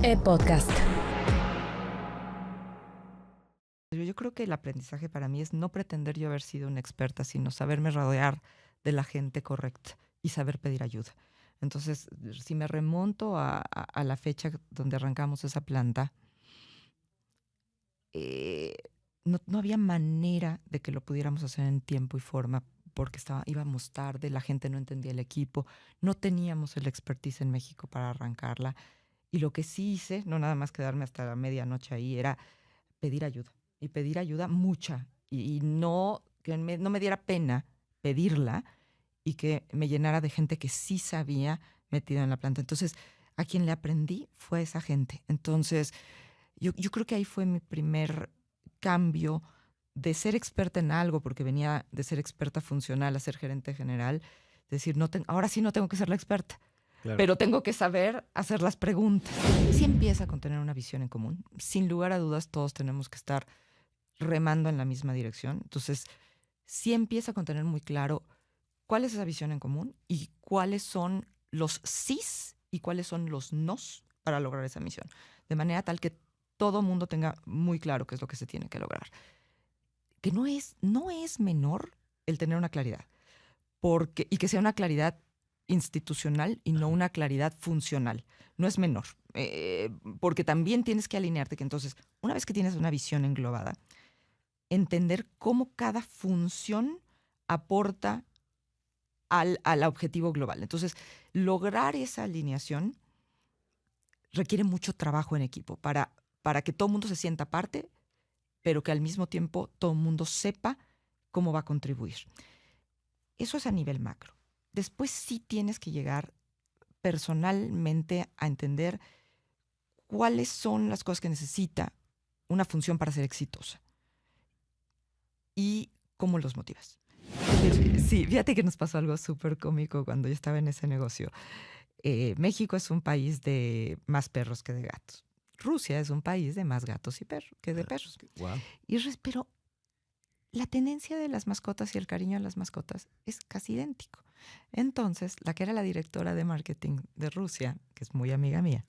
Podcast. Yo creo que el aprendizaje para mí es no pretender yo haber sido una experta, sino saberme rodear de la gente correcta y saber pedir ayuda. Entonces, si me remonto a la fecha donde arrancamos esa planta, no había manera de que lo pudiéramos hacer en tiempo y forma porque íbamos tarde, la gente no entendía el equipo, no teníamos el expertise en México para arrancarla. Y lo que sí hice, no nada más quedarme hasta la medianoche ahí, era pedir ayuda. Y pedir ayuda mucha. Y no, no me diera pena pedirla y que me llenara de gente que sí sabía metida en la planta. Entonces, a quien le aprendí fue a esa gente. Entonces, yo creo que ahí fue mi primer cambio de ser experta en algo, porque venía de ser experta funcional a ser gerente general. Decir, ahora sí no tengo que ser la experta. Claro. Pero tengo que saber hacer las preguntas. Sí empieza con tener una visión en común. Sin lugar a dudas, todos tenemos que estar remando en la misma dirección. Entonces, sí empieza con tener muy claro cuál es esa visión en común y cuáles son los sís y cuáles son los nos para lograr esa misión. De manera tal que todo mundo tenga muy claro qué es lo que se tiene que lograr. Que no es menor el tener una claridad. Y que sea una claridad institucional y no una claridad funcional. No es menor. Porque también tienes que alinearte que entonces, una vez que tienes una visión englobada, entender cómo cada función aporta al objetivo global. Entonces, lograr esa alineación requiere mucho trabajo en equipo para que todo el mundo se sienta parte, pero que al mismo tiempo todo el mundo sepa cómo va a contribuir. Eso es a nivel macro. Después sí tienes que llegar personalmente a entender cuáles son las cosas que necesita una función para ser exitosa y cómo los motivas. Sí, fíjate que nos pasó algo súper cómico cuando yo estaba en ese negocio. México es un país de más perros que de gatos. Rusia es un país de más gatos y que de perros. Wow. Pero la tendencia de las mascotas y el cariño a las mascotas es casi idéntico. Entonces, la que era la directora de marketing de Rusia, que es muy amiga mía,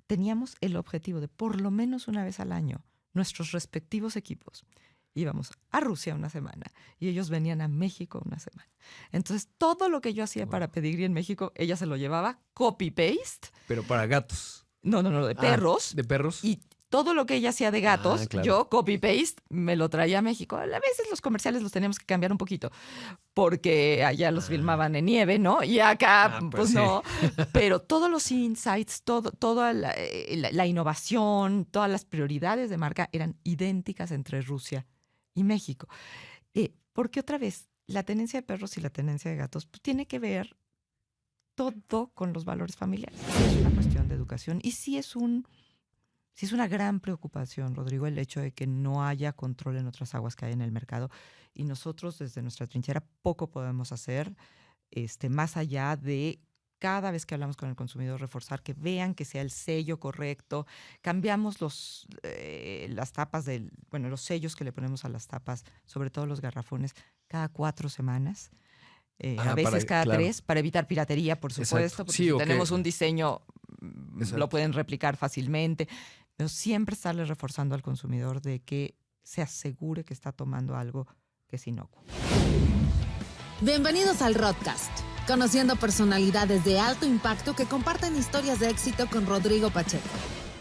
teníamos el objetivo de por lo menos una vez al año, nuestros respectivos equipos íbamos a Rusia una semana y ellos venían a México una semana. Entonces, todo lo que yo hacía para Pedigrí en México, ella se lo llevaba copy-paste. Pero para gatos. No, de perros. De perros. Y todo lo que ella hacía de gatos, claro. yo copy-paste me lo traía a México. A veces los comerciales los teníamos que cambiar un poquito porque allá los filmaban en nieve, ¿no? Y acá, pues sí. no. Pero todos los insights, toda la innovación, todas las prioridades de marca eran idénticas entre Rusia y México. Porque otra vez, la tenencia de perros y la tenencia de gatos pues, tiene que ver todo con los valores familiares. Sí es una cuestión de educación y sí es una gran preocupación, Rodrigo, el hecho de que no haya control en otras aguas que hay en el mercado y nosotros desde nuestra trinchera poco podemos hacer más allá de cada vez que hablamos con el consumidor reforzar que vean que sea el sello correcto. Cambiamos las tapas los sellos que le ponemos a las tapas, sobre todo los garrafones, cada 4 semanas. A veces cada 3, para evitar piratería, por supuesto, Exacto. porque Sí, si okay. tenemos un diseño, Exacto. Lo pueden replicar fácilmente, pero siempre estarle reforzando al consumidor de que se asegure que está tomando algo que es inocuo. Bienvenidos al Rodcast, conociendo personalidades de alto impacto que comparten historias de éxito con Rodrigo Pacheco.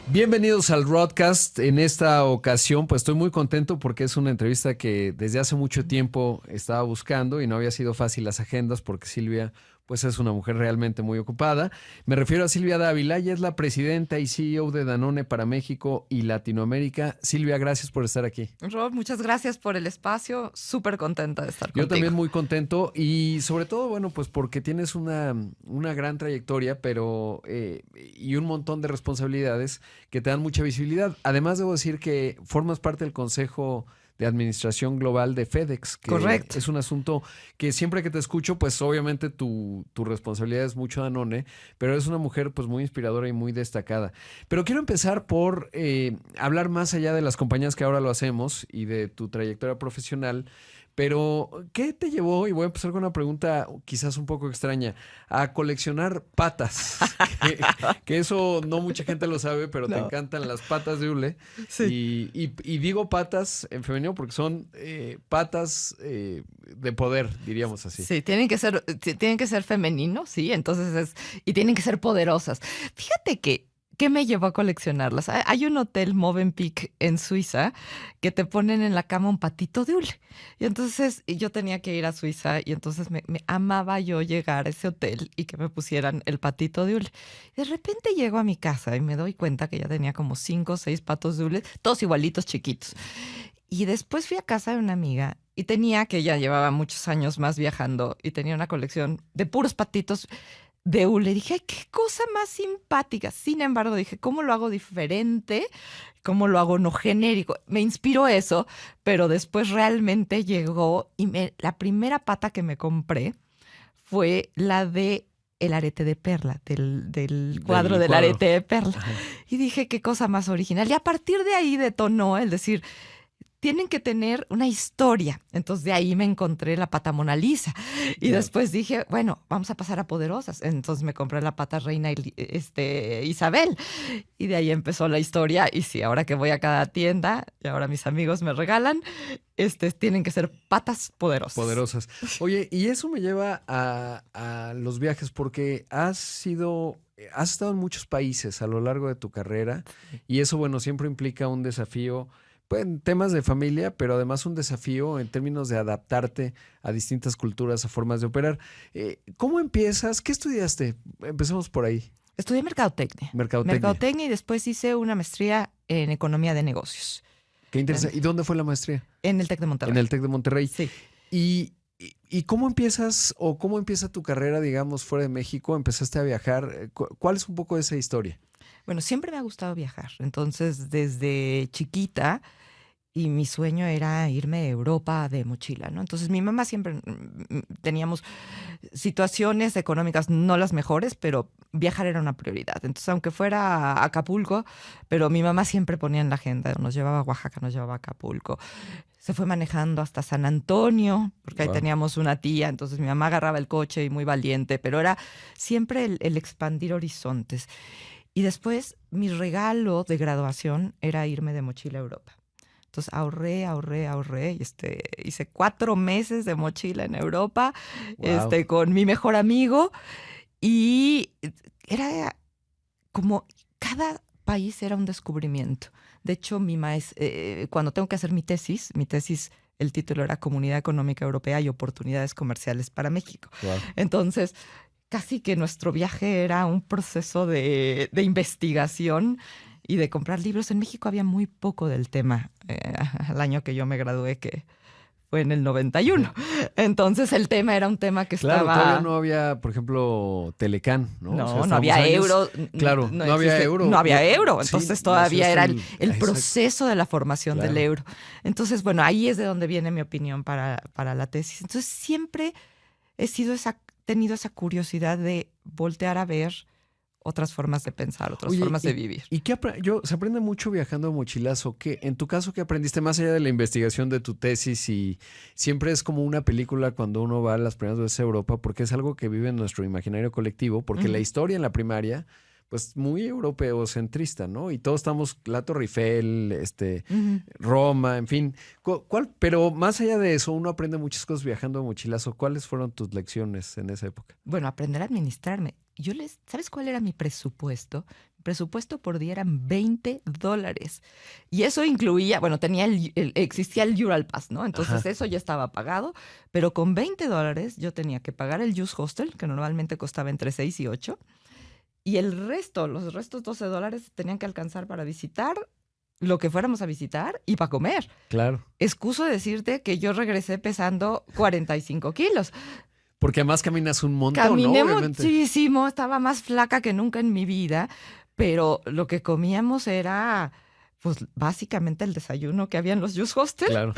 Bienvenidos al Rodcast. En esta ocasión, pues estoy muy contento porque es una entrevista que desde hace mucho tiempo estaba buscando y no había sido fácil las agendas porque Silvia, pues es una mujer realmente muy ocupada. Me refiero a Silvia Dávila, ella es la presidenta y CEO de Danone para México y Latinoamérica. Silvia, gracias por estar aquí. Rob, muchas gracias por el espacio, súper contenta de estar contigo. Yo también muy contento y sobre todo, bueno, pues porque tienes una gran trayectoria, pero y un montón de responsabilidades que te dan mucha visibilidad. Además, debo decir que formas parte del Consejo de Administración Global de FedEx, que Correcto. Es un asunto que siempre que te escucho, pues obviamente tu responsabilidad es mucho Danone, pero eres una mujer pues muy inspiradora y muy destacada. Pero quiero empezar por hablar más allá de las compañías que ahora lo hacemos y de tu trayectoria profesional, Pero, ¿qué te llevó? Y voy a empezar con una pregunta quizás un poco extraña, a coleccionar patas. Que eso no mucha gente lo sabe, pero te encantan las patas de hule. Sí. Y digo patas en femenino porque son patas de poder, diríamos así. Sí, tienen que ser femeninos, sí, entonces y tienen que ser poderosas. Fíjate que ¿qué me llevó a coleccionarlas? Hay un hotel Movenpick en Suiza que te ponen en la cama un patito de hule. Y entonces yo tenía que ir a Suiza y entonces me amaba yo llegar a ese hotel y que me pusieran el patito de hule. De repente llego a mi casa y me doy cuenta que ya tenía como 5 o 6 patos de hule, todos igualitos, chiquitos. Y después fui a casa de una amiga y que ella llevaba muchos años más viajando y tenía una colección de puros patitos de hule. Dije, ay, qué cosa más simpática. Sin embargo, dije, ¿cómo lo hago diferente? ¿Cómo lo hago no genérico? Me inspiró eso, pero después realmente llegó y la primera pata que me compré fue la de el arete de perla, del cuadro del arete de perla. Ajá. Y dije, qué cosa más original. Y a partir de ahí detonó el decir, tienen que tener una historia. Entonces de ahí me encontré la pata Mona Lisa. Y después dije, bueno, vamos a pasar a poderosas. Entonces me compré la pata reina Isabel. Y de ahí empezó la historia. Y sí, ahora que voy a cada tienda, y ahora mis amigos me regalan, tienen que ser patas poderosas. Poderosas. Oye, y eso me lleva a los viajes, porque has estado en muchos países a lo largo de tu carrera. Y eso, bueno, siempre implica un desafío, pues, en temas de familia, pero además un desafío en términos de adaptarte a distintas culturas, a formas de operar. ¿Cómo empiezas? ¿Qué estudiaste? Empecemos por ahí. Estudié mercadotecnia. Mercadotecnia y después hice una maestría en economía de negocios. Qué interesante. ¿Y dónde fue la maestría? En el TEC de Monterrey. En el TEC de Monterrey. Sí. ¿Y cómo empiezas o cómo empieza tu carrera, digamos, fuera de México? ¿Empezaste a viajar? ¿Cuál es un poco de esa historia? Bueno, siempre me ha gustado viajar. Entonces, desde chiquita, y mi sueño era irme a Europa de mochila, ¿no? Entonces, mi mamá siempre teníamos situaciones económicas no las mejores, pero viajar era una prioridad. Entonces, aunque fuera a Acapulco, pero mi mamá siempre ponía en la agenda, nos llevaba a Oaxaca, nos llevaba a Acapulco. Se fue manejando hasta San Antonio, porque ahí teníamos una tía, entonces mi mamá agarraba el coche y muy valiente, pero era siempre el expandir horizontes. Y después, mi regalo de graduación era irme de mochila a Europa. Entonces ahorré y hice 4 meses de mochila en Europa, con mi mejor amigo, y era como cada país era un descubrimiento. De hecho, cuando tengo que hacer mi tesis, el título era Comunidad Económica Europea y Oportunidades Comerciales para México. Wow. Entonces, casi que nuestro viaje era un proceso de investigación y de comprar libros. En México había muy poco del tema al año que yo me gradué, que fue en el 91. Entonces el tema era un tema que estaba... Claro, todavía no había, por ejemplo, Telecán, ¿no? No, o sea, no había euro. Claro, no había euro. No había euro. Entonces todavía era el proceso de la formación del euro. Entonces, bueno, ahí es de donde viene mi opinión para la tesis. Entonces siempre he tenido esa curiosidad de voltear a ver otras formas de pensar, otras formas de vivir. ¿Y se aprende mucho viajando a mochilazo? En tu caso, ¿qué aprendiste más allá de la investigación de tu tesis? Y siempre es como una película cuando uno va las primeras veces a Europa, porque es algo que vive en nuestro imaginario colectivo, porque la historia en la primaria, pues muy europeocentrista, ¿no? Y todos estamos, la Torre Eiffel, Roma, en fin. Pero más allá de eso, uno aprende muchas cosas viajando a mochilazo. ¿Cuáles fueron tus lecciones en esa época? Bueno, aprender a administrarme. ¿Sabes cuál era mi presupuesto? Mi presupuesto por día eran $20. Y eso incluía, bueno, existía el Euralpass, ¿no? Entonces eso ya estaba pagado, pero con $20 yo tenía que pagar el Youth Hostel, que normalmente costaba entre 6 y 8, y los restos $12 tenían que alcanzar para visitar lo que fuéramos a visitar y para comer. Claro. Excuso decirte que yo regresé pesando 45 kilos. Porque además caminas un montón, Caminé ¿no? muchísimo, estaba más flaca que nunca en mi vida, pero lo que comíamos era, pues, básicamente el desayuno que había en los Youth Hostel. Claro.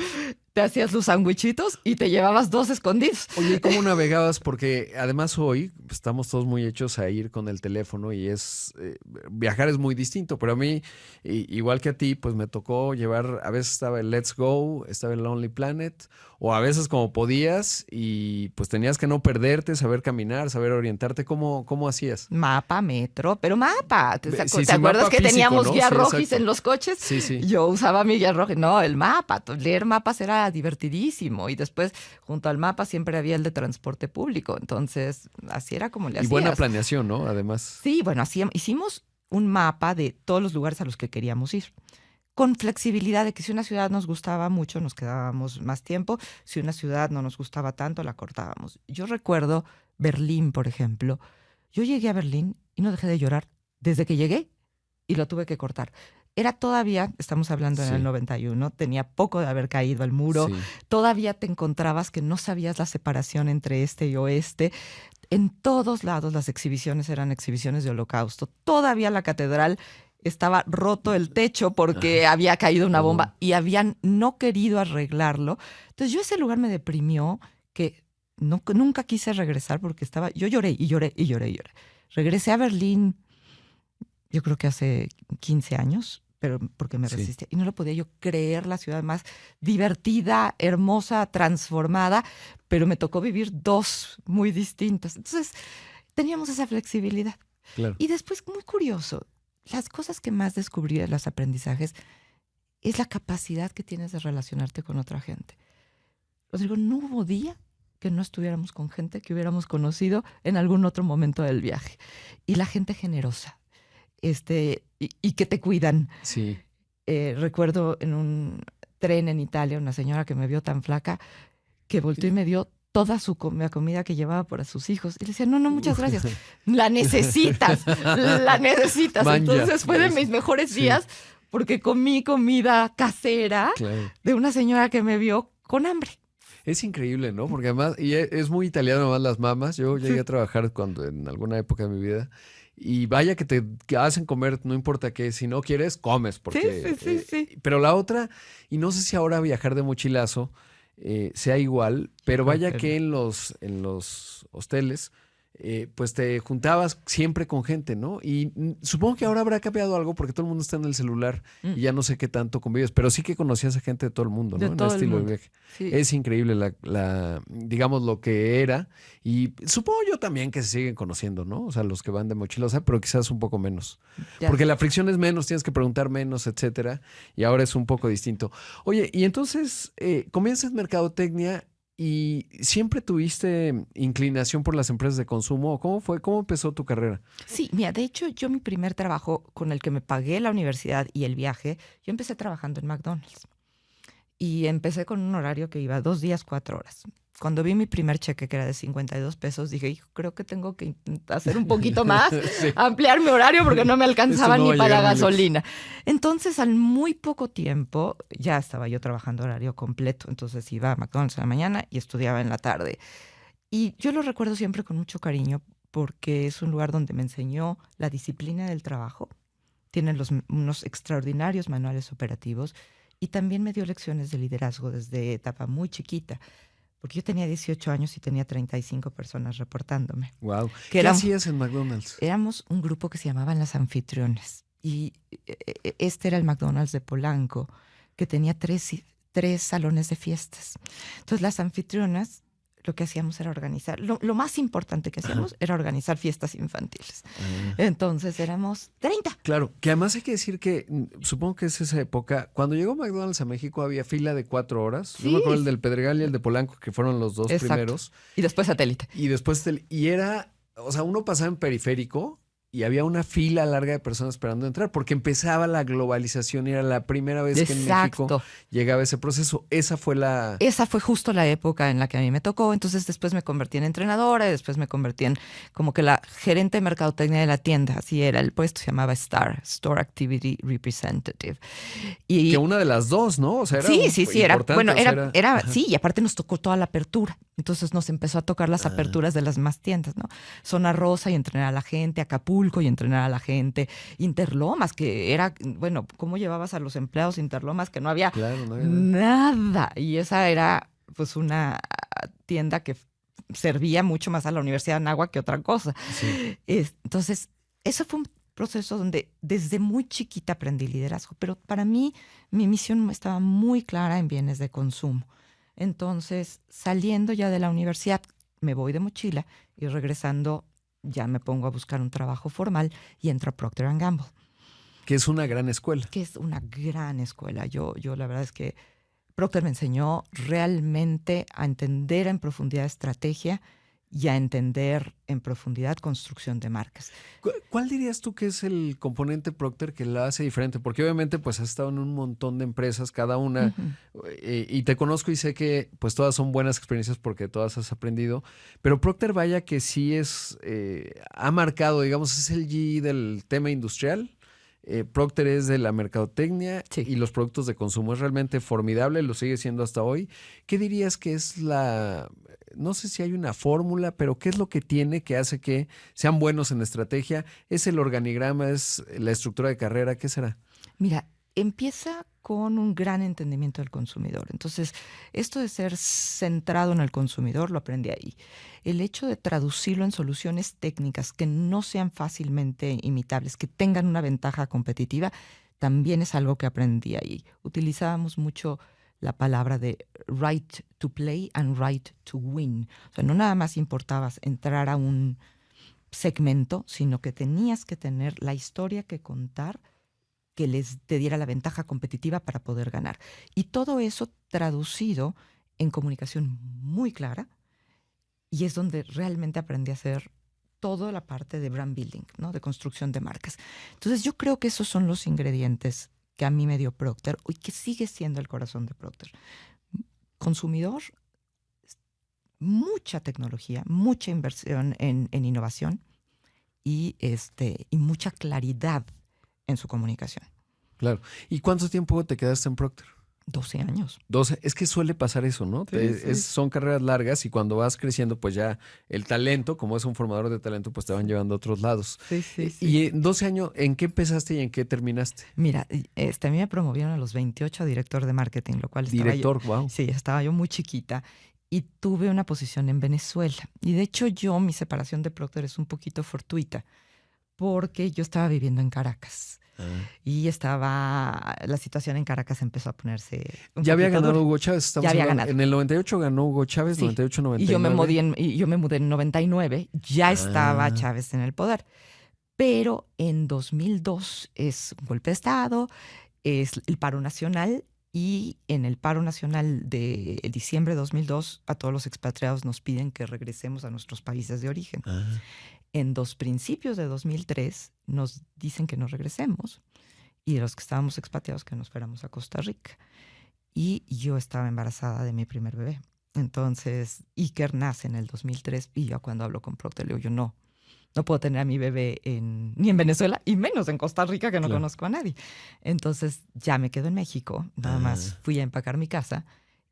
te hacías los sandwichitos y te llevabas 2 escondidos. Oye, ¿y cómo navegabas? Porque además hoy estamos todos muy hechos a ir con el teléfono y viajar es muy distinto, pero a mí, igual que a ti, pues me tocó llevar, a veces estaba el Let's Go, estaba el Lonely Planet, o a veces como podías y pues tenías que no perderte, saber caminar, saber orientarte. ¿Cómo hacías? Mapa, metro, pero mapa. ¿Te Sí, acuerdas mapa que físico, teníamos ¿no? guía Sí, rojis exacto. en los coches? Sí. Yo usaba mi guía roja. No, el mapa. Leer mapas era divertidísimo. Y después, junto al mapa, siempre había el de transporte público. Entonces, así era como le Y hacías. buena planeación, ¿no? Además. Sí, bueno, hicimos un mapa de todos los lugares a los que queríamos ir. Con flexibilidad de que si una ciudad nos gustaba mucho, nos quedábamos más tiempo. Si una ciudad no nos gustaba tanto, la cortábamos. Yo recuerdo Berlín, por ejemplo. Yo llegué a Berlín y no dejé de llorar desde que llegué y lo tuve que cortar. Era todavía, estamos hablando en el 91, tenía poco de haber caído el muro. Sí. Todavía te encontrabas que no sabías la separación entre este y oeste. En todos lados las exhibiciones eran exhibiciones de Holocausto. Todavía la catedral estaba roto el techo porque había caído una bomba y habían no querido arreglarlo. Entonces ese lugar me deprimió que nunca quise regresar porque yo lloré y lloré y lloré y lloré. Regresé a Berlín, yo creo que hace 15 años, pero porque me resistí. Y no lo podía yo creer, la ciudad más divertida, hermosa, transformada, pero me tocó vivir 2 muy distintas. Entonces teníamos esa flexibilidad. Claro. Y después, muy curioso, las cosas que más descubrí de los aprendizajes es la capacidad que tienes de relacionarte con otra gente. Rodrigo, no hubo día que no estuviéramos con gente que hubiéramos conocido en algún otro momento del viaje. Y la gente generosa, y que te cuidan. Sí. Recuerdo en un tren en Italia una señora que me vio tan flaca que volteó y me dio toda la comida que llevaba para sus hijos. Y le decía, no, muchas gracias. La necesitas, la necesitas. Manja. Entonces fue de mis mejores días porque comí comida casera de una señora que me vio con hambre. Es increíble, ¿no? Porque además, y es muy italiano además las mamas. Yo llegué a trabajar en alguna época de mi vida. Y vaya que te hacen comer, no importa qué, si no quieres, comes. Porque, sí. Pero la otra, y no sé si ahora viajar de mochilazo sea igual, pero vaya que en los hosteles, pues te juntabas siempre con gente, ¿no? Y supongo que ahora habrá cambiado algo porque todo el mundo está en el celular y ya no sé qué tanto convives, pero sí que conocías a gente de todo el mundo, ¿no? De todo en el estilo mundo. de viaje. Sí. Es increíble digamos, lo que era. Y supongo yo también que se siguen conociendo, ¿no? O sea, los que van de mochilosa, pero quizás un poco menos. Ya. Porque la fricción es menos, tienes que preguntar menos, etcétera. Y ahora es un poco distinto. Oye, y entonces comienzas mercadotecnia y ¿siempre tuviste inclinación por las empresas de consumo? ¿Cómo fue? ¿Cómo empezó tu carrera? Sí, mira, de hecho, yo mi primer trabajo con el que me pagué la universidad y el viaje, yo empecé trabajando en McDonald's. Y empecé con un horario que iba 2 días, 4 horas. Cuando vi mi primer cheque, que era de 52 pesos, dije, hijo, creo que tengo que hacer un poquito más, ampliar mi horario porque no me alcanzaba Esto no va ni a para la llegar muy lejos. gasolina. Entonces, al muy poco tiempo, ya estaba yo trabajando horario completo. Entonces iba a McDonald's en la mañana y estudiaba en la tarde. Y yo lo recuerdo siempre con mucho cariño porque es un lugar donde me enseñó la disciplina del trabajo. Tienen unos extraordinarios manuales operativos y también me dio lecciones de liderazgo desde etapa muy chiquita. Porque yo tenía 18 años y tenía 35 personas reportándome. Wow. Que ¿Qué hacías en McDonald's? Éramos un grupo que se llamaban Las Anfitriones. Y este era el McDonald's de Polanco, que tenía 3 salones de fiestas. Entonces, las anfitrionas, lo que hacíamos era organizar. Lo más importante que hacíamos era organizar fiestas infantiles. Entonces, éramos 30. Claro, que además hay que decir que, supongo que es esa época, cuando llegó McDonald's a México había fila de 4 horas. Yo me acuerdo el del Pedregal y el de Polanco, que fueron los 2 Exacto. primeros. Y después Satélite. Y después, y era, o sea, uno pasaba en periférico y había una fila larga de personas esperando entrar, porque empezaba la globalización y era la primera vez que en México llegaba ese proceso. Esa fue justo la época en la que a mí me tocó. Entonces después me convertí en entrenadora y después me convertí en como que la gerente de mercadotecnia de la tienda. Así era, el puesto se llamaba Store Activity Representative. Y que una de las 2, ¿no? O sea, era sí, era, bueno, o sea, sí, y aparte nos tocó toda la apertura. Entonces nos empezó a tocar las aperturas de las más tiendas, ¿no? Zona Rosa y entrenar a la gente, Acapulco, Acapulco y entrenar a la gente. Interlomas, que era, bueno, ¿cómo llevabas a los empleados Interlomas? Que no había, Claro, no había nada. Y esa era pues una tienda que servía mucho más a la Universidad de Anáhuac que otra cosa. Sí. Entonces, eso fue un proceso donde desde muy chiquita aprendí liderazgo, pero para mí mi misión estaba muy clara en bienes de consumo. Entonces, saliendo ya de la universidad, me voy de mochila y regresando ya me pongo a buscar un trabajo formal y entro a Procter & Gamble. Que es una gran escuela. Que es una gran escuela. Yo la verdad es que Procter me enseñó realmente a entender en profundidad estrategia y a entender en profundidad construcción de marcas. ¿Cuál dirías tú que es el componente Procter que la hace diferente? Porque obviamente pues has estado en un montón de empresas, cada una, y te conozco y sé que pues todas son buenas experiencias porque todas has aprendido, pero Procter vaya que sí ha marcado, digamos, es el G del tema industrial. Procter es de la mercadotecnia Sí. y los productos de consumo. Es realmente formidable, lo sigue siendo hasta hoy. ¿Qué dirías que es no sé si hay una fórmula, pero qué es lo que tiene que hace que sean buenos en estrategia? ¿Es el organigrama? ¿Es la estructura de carrera? ¿Qué será? Mira, empieza con un gran entendimiento del consumidor. Entonces, esto de ser centrado en el consumidor lo aprendí ahí. El hecho de traducirlo en soluciones técnicas que no sean fácilmente imitables, que tengan una ventaja competitiva, también es algo que aprendí ahí. Utilizábamos mucho la palabra de right to play and right to win. O sea, no nada más importabas entrar a un segmento, sino que tenías que tener la historia que contar que te diera la ventaja competitiva para poder ganar. Y todo eso traducido en comunicación muy clara, y es donde realmente aprendí a hacer toda la parte de brand building, ¿no? De construcción de marcas. Entonces yo creo que esos son los ingredientes que a mí me dio Procter y que sigue siendo el corazón de Procter. Consumidor, mucha tecnología, mucha inversión en innovación y mucha claridad en su comunicación. Claro. ¿Y cuánto tiempo te quedaste en Procter? 12 años. 12. Es que suele pasar eso, ¿no? Sí. Son carreras largas y cuando vas creciendo, pues ya el talento, como es un formador de talento, pues te van llevando a otros lados. Sí. Y 12 años, ¿en qué empezaste y en qué terminaste? Mira, a mí me promovieron a los 28 a director de marketing, lo cual Wow. Sí, estaba yo muy chiquita y tuve una posición en Venezuela. Y de hecho mi separación de Procter es un poquito fortuita porque yo estaba viviendo en Caracas. Y la situación en Caracas empezó a ponerse ya había ganado Hugo Chávez. Ya había ganado. En el 98 ganó Hugo Chávez, sí. 98-99. Y yo me mudé en 99, ya estaba Chávez en el poder. Pero en 2002 es un golpe de Estado, es el paro nacional, y en el paro nacional de diciembre de 2002 a todos los expatriados nos piden que regresemos a nuestros países de origen. En principios de 2003 nos dicen que nos regresemos y los que estábamos expatriados que nos fuéramos a Costa Rica. Y yo estaba embarazada de mi primer bebé. Entonces, Iker nace en el 2003 y yo cuando hablo con Procter le digo, yo no puedo tener a mi bebé ni en Venezuela y menos en Costa Rica que no conozco a nadie. Entonces ya me quedo en México, nada más fui a empacar mi casa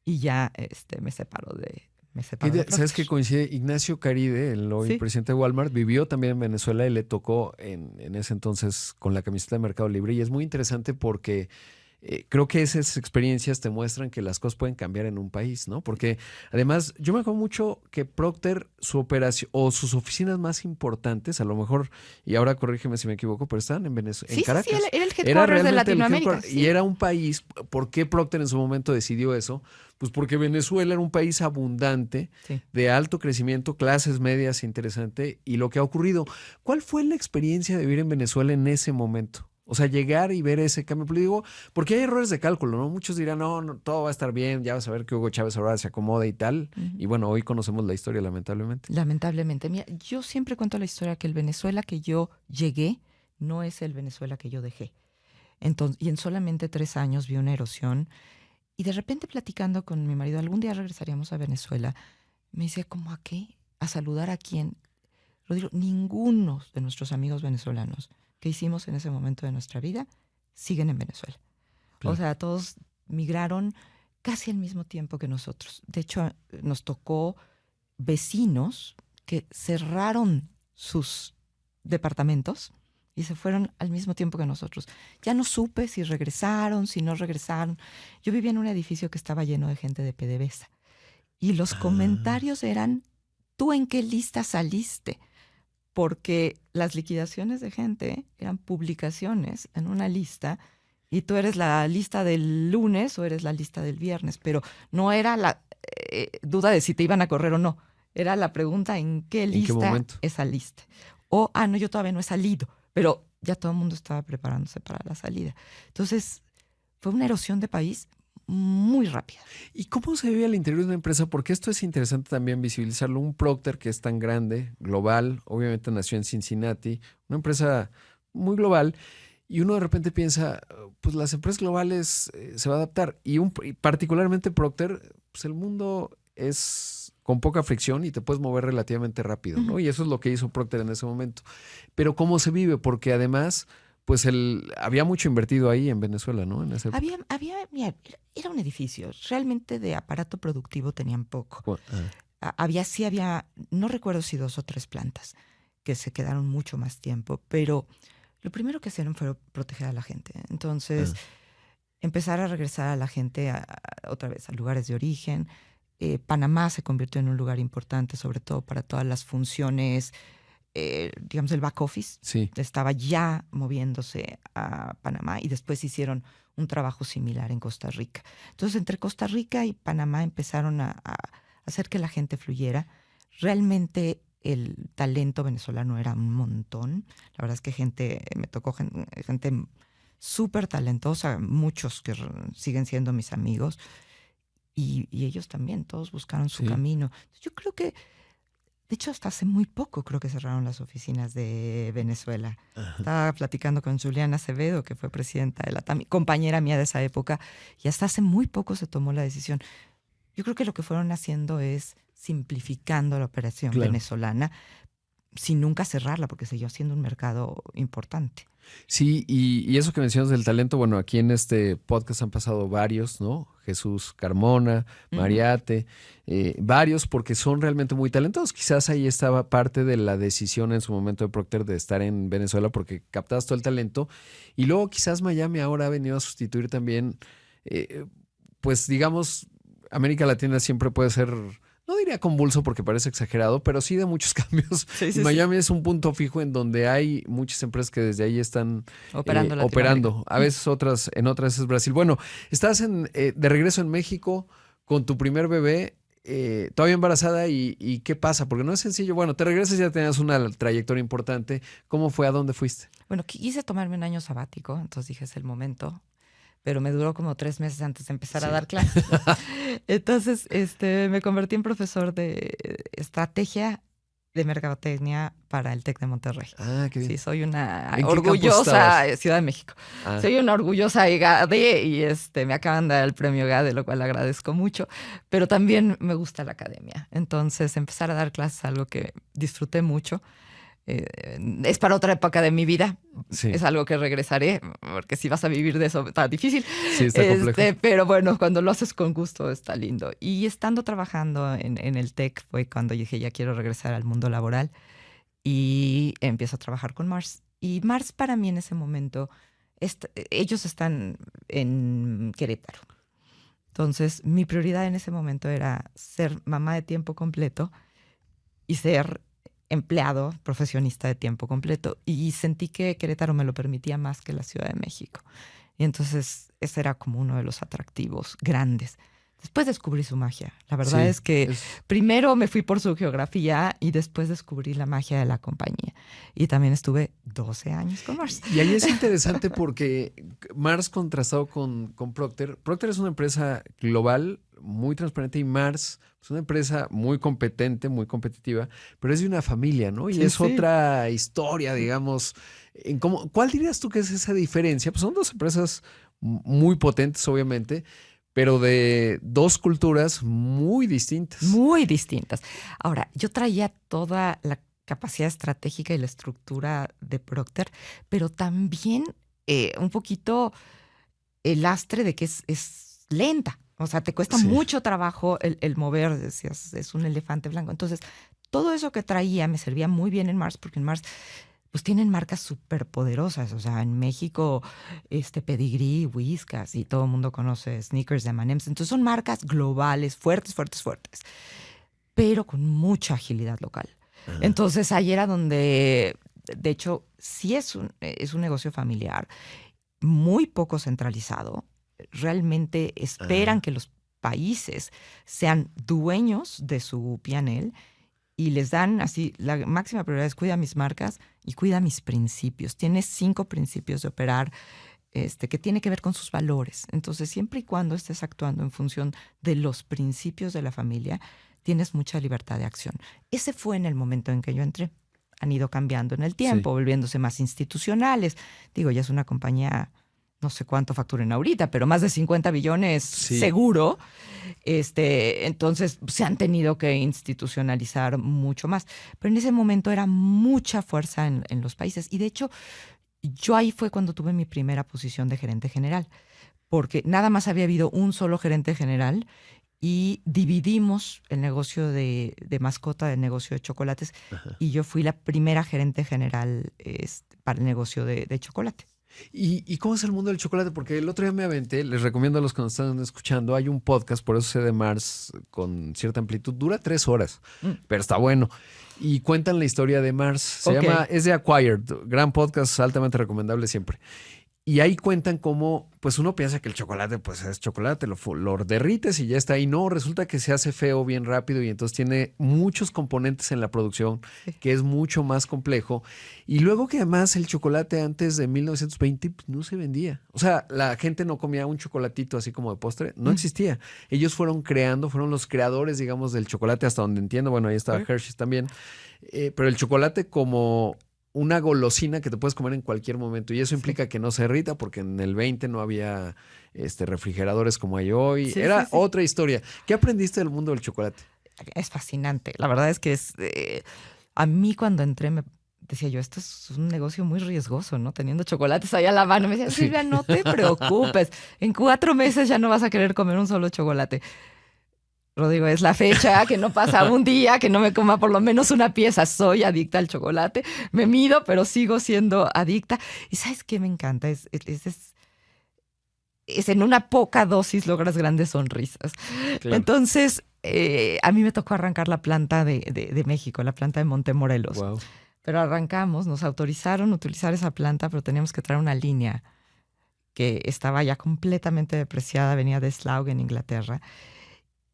y ya me separo de ¿Sabes qué coincide? Ignacio Caride, el hoy presidente de Walmart, vivió también en Venezuela y le tocó en ese entonces con la camiseta de Mercado Libre. Y es muy interesante porque creo que esas experiencias te muestran que las cosas pueden cambiar en un país, ¿no? Porque además, yo me acuerdo mucho que Procter, su operación o sus oficinas más importantes, a lo mejor, y ahora corrígeme si me equivoco, pero estaban en Venezuela, en Caracas. Sí, era el headquarters de Latinoamérica. Y era un país, ¿por qué Procter en su momento decidió eso? Pues porque Venezuela era un país abundante, de alto crecimiento, clases medias, interesante, y lo que ha ocurrido. ¿Cuál fue la experiencia de vivir en Venezuela en ese momento? O sea, llegar y ver ese cambio. Pero digo, porque hay errores de cálculo, ¿no? Muchos dirán, no, todo va a estar bien, ya vas a ver que Hugo Chávez ahora se acomoda y tal. Y bueno, hoy conocemos la historia, lamentablemente. Lamentablemente. Mira, yo siempre cuento la historia que el Venezuela que yo llegué no es el Venezuela que yo dejé. Entonces, y en solamente 3 años vi una erosión. Y de repente platicando con mi marido, algún día regresaríamos a Venezuela, me decía, ¿cómo a qué? ¿A saludar a quién? Rodrigo, ninguno de nuestros amigos venezolanos que hicimos en ese momento de nuestra vida siguen en Venezuela. Claro. O sea, todos migraron casi al mismo tiempo que nosotros. De hecho, nos tocó vecinos que cerraron sus departamentos y se fueron al mismo tiempo que nosotros. Ya no supe si regresaron, si no regresaron. Yo vivía en un edificio que estaba lleno de gente de PDVSA y los comentarios eran, ¿tú en qué lista saliste? Porque las liquidaciones de gente eran publicaciones en una lista y tú eres la lista del lunes o eres la lista del viernes, pero no era la duda de si te iban a correr o no. Era la pregunta en qué lista saliste. O, no, yo todavía no he salido, pero ya todo el mundo estaba preparándose para la salida. Entonces, fue una erosión de país muy rápida. ¿Y cómo se vive al interior de una empresa? Porque esto es interesante también visibilizarlo. Un Procter que es tan grande, global, obviamente nació en Cincinnati, una empresa muy global, y uno de repente piensa, pues las empresas globales se va a adaptar. Y particularmente Procter, pues el mundo es con poca fricción y te puedes mover relativamente rápido, ¿no? Y eso es lo que hizo Procter en ese momento. Pero ¿cómo se vive? Porque además, pues había mucho invertido ahí en Venezuela, ¿no? En ese... Mira, era un edificio. Realmente de aparato productivo tenían poco. Había, no recuerdo si 2 o 3 plantas que se quedaron mucho más tiempo, pero lo primero que hicieron fue proteger a la gente. Entonces, empezar a regresar a la gente otra vez a lugares de origen. Panamá se convirtió en un lugar importante, sobre todo para todas las funciones, digamos, el back office. Sí. Estaba ya moviéndose a Panamá y después hicieron un trabajo similar en Costa Rica. Entonces, entre Costa Rica y Panamá empezaron a hacer que la gente fluyera. Realmente el talento venezolano era un montón. La verdad es que me tocó gente súper talentosa, muchos que siguen siendo mis amigos. Y ellos también, todos buscaron su camino. Yo creo que, de hecho, hasta hace muy poco creo que cerraron las oficinas de Venezuela. Estaba platicando con Juliana Acevedo, que fue presidenta de la TAMI, compañera mía de esa época, y hasta hace muy poco se tomó la decisión. Yo creo que lo que fueron haciendo es simplificando la operación venezolana sin nunca cerrarla, porque siguió siendo un mercado importante. Sí, y eso que mencionas del talento, bueno, aquí en este podcast han pasado varios, ¿no? Jesús Carmona, Mariate, varios, porque son realmente muy talentosos. Quizás ahí estaba parte de la decisión en su momento de Procter de estar en Venezuela, porque captabas todo el talento. Y luego quizás Miami ahora ha venido a sustituir también, pues digamos, América Latina siempre puede ser... No diría convulso porque parece exagerado, pero sí de muchos cambios. Sí, Miami es un punto fijo en donde hay muchas empresas que desde ahí están operando. A veces en otras es Brasil. Bueno, estás de regreso en México con tu primer bebé, todavía embarazada, y ¿qué pasa? Porque no es sencillo. Bueno, te regresas y ya tenías una trayectoria importante. ¿Cómo fue? ¿A dónde fuiste? Bueno, quise tomarme un año sabático, entonces dije, es el momento. Pero me duró como 3 meses antes de empezar a dar clases. Entonces, me convertí en profesor de estrategia de mercadotecnia para el TEC de Monterrey. Qué bien. Sí, soy una orgullosa Ciudad de México. Soy una orgullosa EGADE y me acaban de dar el premio EGADE, lo cual agradezco mucho. Pero también me gusta la academia. Entonces, empezar a dar clases es algo que disfruté mucho. Es para otra época de mi vida. Sí. Es algo que regresaré, porque si vas a vivir de eso está difícil. Sí, está complejo. Pero bueno, cuando lo haces con gusto está lindo. Y estando trabajando en el TEC fue cuando dije, ya quiero regresar al mundo laboral, y empiezo a trabajar con Mars. Y Mars para mí en ese momento, ellos están en Querétaro. Entonces mi prioridad en ese momento era ser mamá de tiempo completo y ser empleado, profesionista de tiempo completo, y sentí que Querétaro me lo permitía más que la Ciudad de México. Y entonces ese era como uno de los atractivos grandes. Después descubrí su magia. La verdad es que primero me fui por su geografía y después descubrí la magia de la compañía. Y también estuve 12 años con Mars. Y ahí es interesante porque Mars contrastado con Procter. Procter es una empresa global, muy transparente, y Mars es una empresa muy competente, muy competitiva, pero es de una familia, ¿no? Y es otra historia, digamos. ¿Cuál dirías tú que es esa diferencia? Pues son 2 empresas muy potentes, obviamente, pero de 2 culturas muy distintas. Muy distintas. Ahora, yo traía toda la capacidad estratégica y la estructura de Procter, pero también un poquito el lastre de que es lenta. O sea, te cuesta mucho trabajo el mover, decías, es un elefante blanco. Entonces, todo eso que traía me servía muy bien en Mars, porque en Mars pues tienen marcas súper poderosas. O sea, en México, Pedigree, Whiskas, y todo el mundo conoce Snickers de M&M's. Entonces son marcas globales, fuertes, fuertes, fuertes, pero con mucha agilidad local. Ajá. Entonces ahí era donde, de hecho, sí es un negocio familiar, muy poco centralizado. Realmente esperan que los países sean dueños de su P&L y les dan así, la máxima prioridad es cuida mis marcas y cuida mis principios. Tiene 5 principios de operar que tiene que ver con sus valores. Entonces, siempre y cuando estés actuando en función de los principios de la familia, tienes mucha libertad de acción. Ese fue en el momento en que yo entré. Han ido cambiando en el tiempo, volviéndose más institucionales. Digo, ya es una compañía, no sé cuánto facturen ahorita, pero más de 50 billones seguro. Entonces se han tenido que institucionalizar mucho más. Pero en ese momento era mucha fuerza en los países. Y de hecho, yo ahí fue cuando tuve mi primera posición de gerente general, porque nada más había habido un solo gerente general y dividimos el negocio de mascota del negocio de chocolates. Ajá. Y yo fui la primera gerente general para el negocio de chocolate. ¿Y cómo es el mundo del chocolate? Porque el otro día me aventé, les recomiendo a los que nos están escuchando, hay un podcast, por eso sé de Mars con cierta amplitud, dura 3 horas, pero está bueno. Y cuentan la historia de Mars, se llama, es de Acquired, gran podcast, altamente recomendable siempre. Y ahí cuentan cómo, pues uno piensa que el chocolate, pues es chocolate, lo derrites y ya está ahí. No, resulta que se hace feo bien rápido y entonces tiene muchos componentes en la producción, que es mucho más complejo. Y luego que además el chocolate antes de 1920 pues, no se vendía. O sea, la gente no comía un chocolatito así como de postre, no existía. Ellos fueron los creadores, digamos, del chocolate hasta donde entiendo. Bueno, ahí estaba Hershey's también. Pero el chocolate como una golosina que te puedes comer en cualquier momento. Y eso implica que no se derrita porque en el 20 no había refrigeradores como hay hoy. Era otra historia. ¿Qué aprendiste del mundo del chocolate? Es fascinante. La verdad es que a mí cuando entré me decía yo, esto es un negocio muy riesgoso, ¿no? Teniendo chocolates ahí a la mano. Me decía, Silvia, no te preocupes. En 4 meses ya no vas a querer comer un solo chocolate. Rodrigo, es la fecha, que no pasa un día que no me coma por lo menos una pieza. Soy adicta al chocolate, me mido, pero sigo siendo adicta. Y ¿sabes qué me encanta? Es en una poca dosis logras grandes sonrisas. Claro. Entonces, a mí me tocó arrancar la planta de México, la planta de Montemorelos. Wow. Pero arrancamos, nos autorizaron utilizar esa planta, pero teníamos que traer una línea que estaba ya completamente depreciada, venía de Slough, en Inglaterra,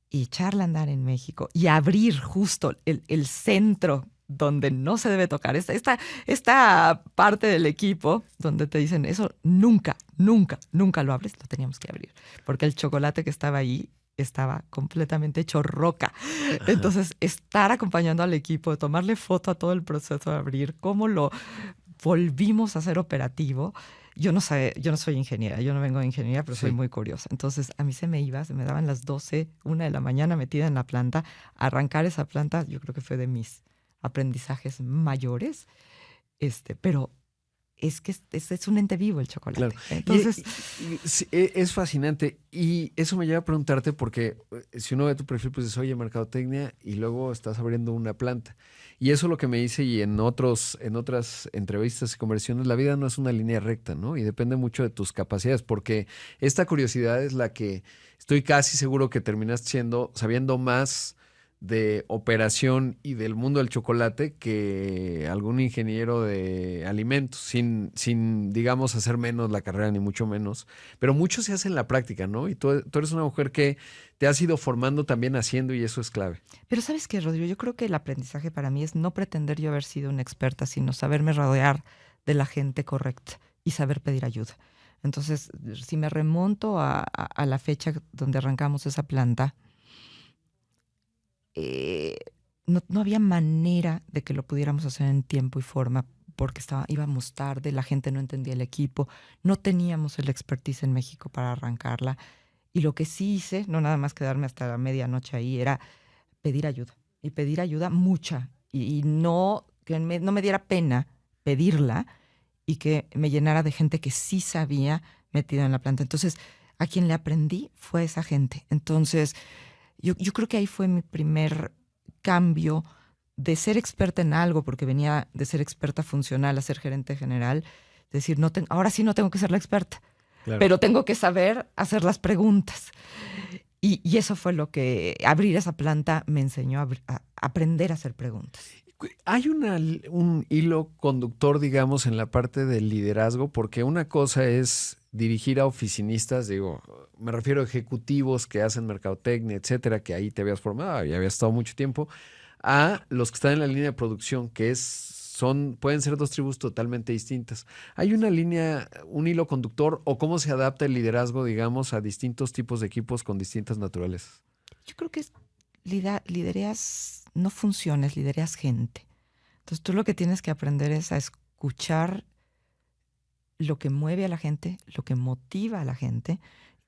y echarla a andar en México y abrir justo el centro donde no se debe tocar. Esta parte del equipo donde te dicen eso, nunca lo abres, lo teníamos que abrir. Porque el chocolate que estaba ahí estaba completamente hecho roca. Entonces, estar acompañando al equipo, tomarle foto a todo el proceso de abrir, cómo lo volvimos a hacer operativo. Yo no soy ingeniera, yo no vengo de ingeniería, pero soy muy curiosa. Entonces, a mí se me daban las 12, 1 de la mañana metida en la planta. Arrancar esa planta, yo creo que fue de mis aprendizajes mayores. Pero es que es un ente vivo el chocolate. Claro. Entonces, es fascinante. Y eso me lleva a preguntarte, porque si uno ve tu perfil, pues dices, oye, mercadotecnia, y luego estás abriendo una planta. Y eso es lo que me dice, y en otras entrevistas y conversaciones, la vida no es una línea recta, ¿no? Y depende mucho de tus capacidades, porque esta curiosidad es la que estoy casi seguro que terminas sabiendo más de operación y del mundo del chocolate que algún ingeniero de alimentos, sin digamos, hacer menos la carrera, ni mucho menos. Pero mucho se hace en la práctica, ¿no? Y tú eres una mujer que te has ido formando también haciendo, y eso es clave. Pero ¿sabes qué, Rodrigo? Yo creo que el aprendizaje para mí es no pretender yo haber sido una experta, sino saberme rodear de la gente correcta y saber pedir ayuda. Entonces, si me remonto a la fecha donde arrancamos esa planta, no había manera de que lo pudiéramos hacer en tiempo y forma porque íbamos tarde, la gente no entendía el equipo, no teníamos el expertise en México para arrancarla. Y lo que sí hice, no nada más quedarme hasta la medianoche ahí, era pedir ayuda. Y pedir ayuda mucha. Y no que no me diera pena pedirla y que me llenara de gente que sí sabía metida en la planta. Entonces, a quien le aprendí fue esa gente. Entonces, yo creo que ahí fue mi primer cambio de ser experta en algo, porque venía de ser experta funcional a ser gerente general, decir, ahora sí no tengo que ser la experta, Claro. pero tengo que saber hacer las preguntas. Y eso fue lo que abrir esa planta me enseñó a aprender a hacer preguntas. Hay un hilo conductor, digamos, en la parte del liderazgo, porque una cosa es dirigir a oficinistas, digo, me refiero a ejecutivos que hacen mercadotecnia, etcétera, que ahí te habías formado y habías estado mucho tiempo, a los que están en la línea de producción, que pueden ser dos tribus totalmente distintas. ¿Hay una línea, un hilo conductor o cómo se adapta el liderazgo, digamos, a distintos tipos de equipos con distintas naturalezas? Yo creo que lidereas no funciones, lidereas gente. Entonces tú lo que tienes que aprender es a escuchar lo que mueve a la gente, lo que motiva a la gente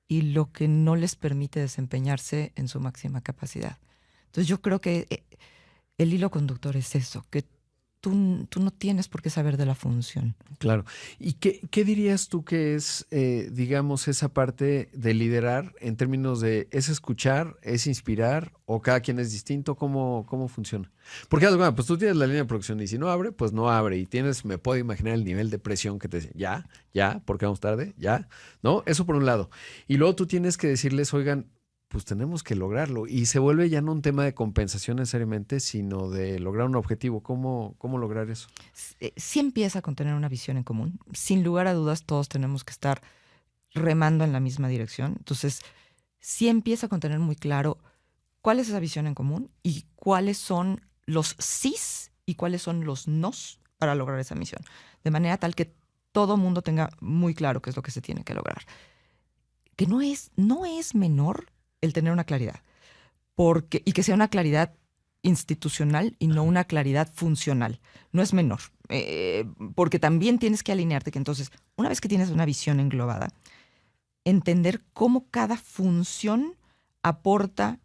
y lo que no les permite desempeñarse en su máxima capacidad. Entonces yo creo que el hilo conductor es eso, que tú no tienes por qué saber de la función. Claro. ¿Y qué dirías tú que es, digamos, esa parte de liderar en términos de es escuchar, es inspirar o cada quien es distinto? ¿Cómo funciona? Porque bueno, pues tú tienes la línea de producción y si no abre, pues no abre. Y me puedo imaginar el nivel de presión que te dice, ya, porque vamos tarde, ya, ¿no? Eso por un lado. Y luego tú tienes que decirles, oigan, pues tenemos que lograrlo. Y se vuelve ya no un tema de compensación necesariamente, sino de lograr un objetivo. ¿Cómo lograr eso? Sí empieza con tener una visión en común. Sin lugar a dudas, todos tenemos que estar remando en la misma dirección. Entonces, sí empieza con tener muy claro cuál es esa visión en común y cuáles son los sís y cuáles son los nos para lograr esa misión. De manera tal que todo mundo tenga muy claro qué es lo que se tiene que lograr. Que no es menor el tener una claridad, y que sea una claridad institucional y no una claridad funcional. No es menor, porque también tienes que alinearte que entonces, una vez que tienes una visión englobada, entender cómo cada función aporta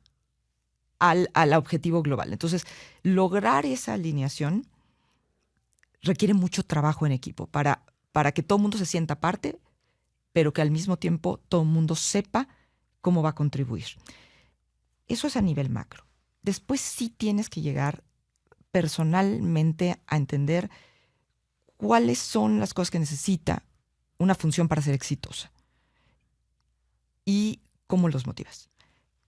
al objetivo global. Entonces, lograr esa alineación requiere mucho trabajo en equipo para que todo el mundo se sienta parte, pero que al mismo tiempo todo el mundo sepa cómo va a contribuir. Eso es a nivel macro. Después sí tienes que llegar personalmente a entender cuáles son las cosas que necesita una función para ser exitosa y cómo los motivas.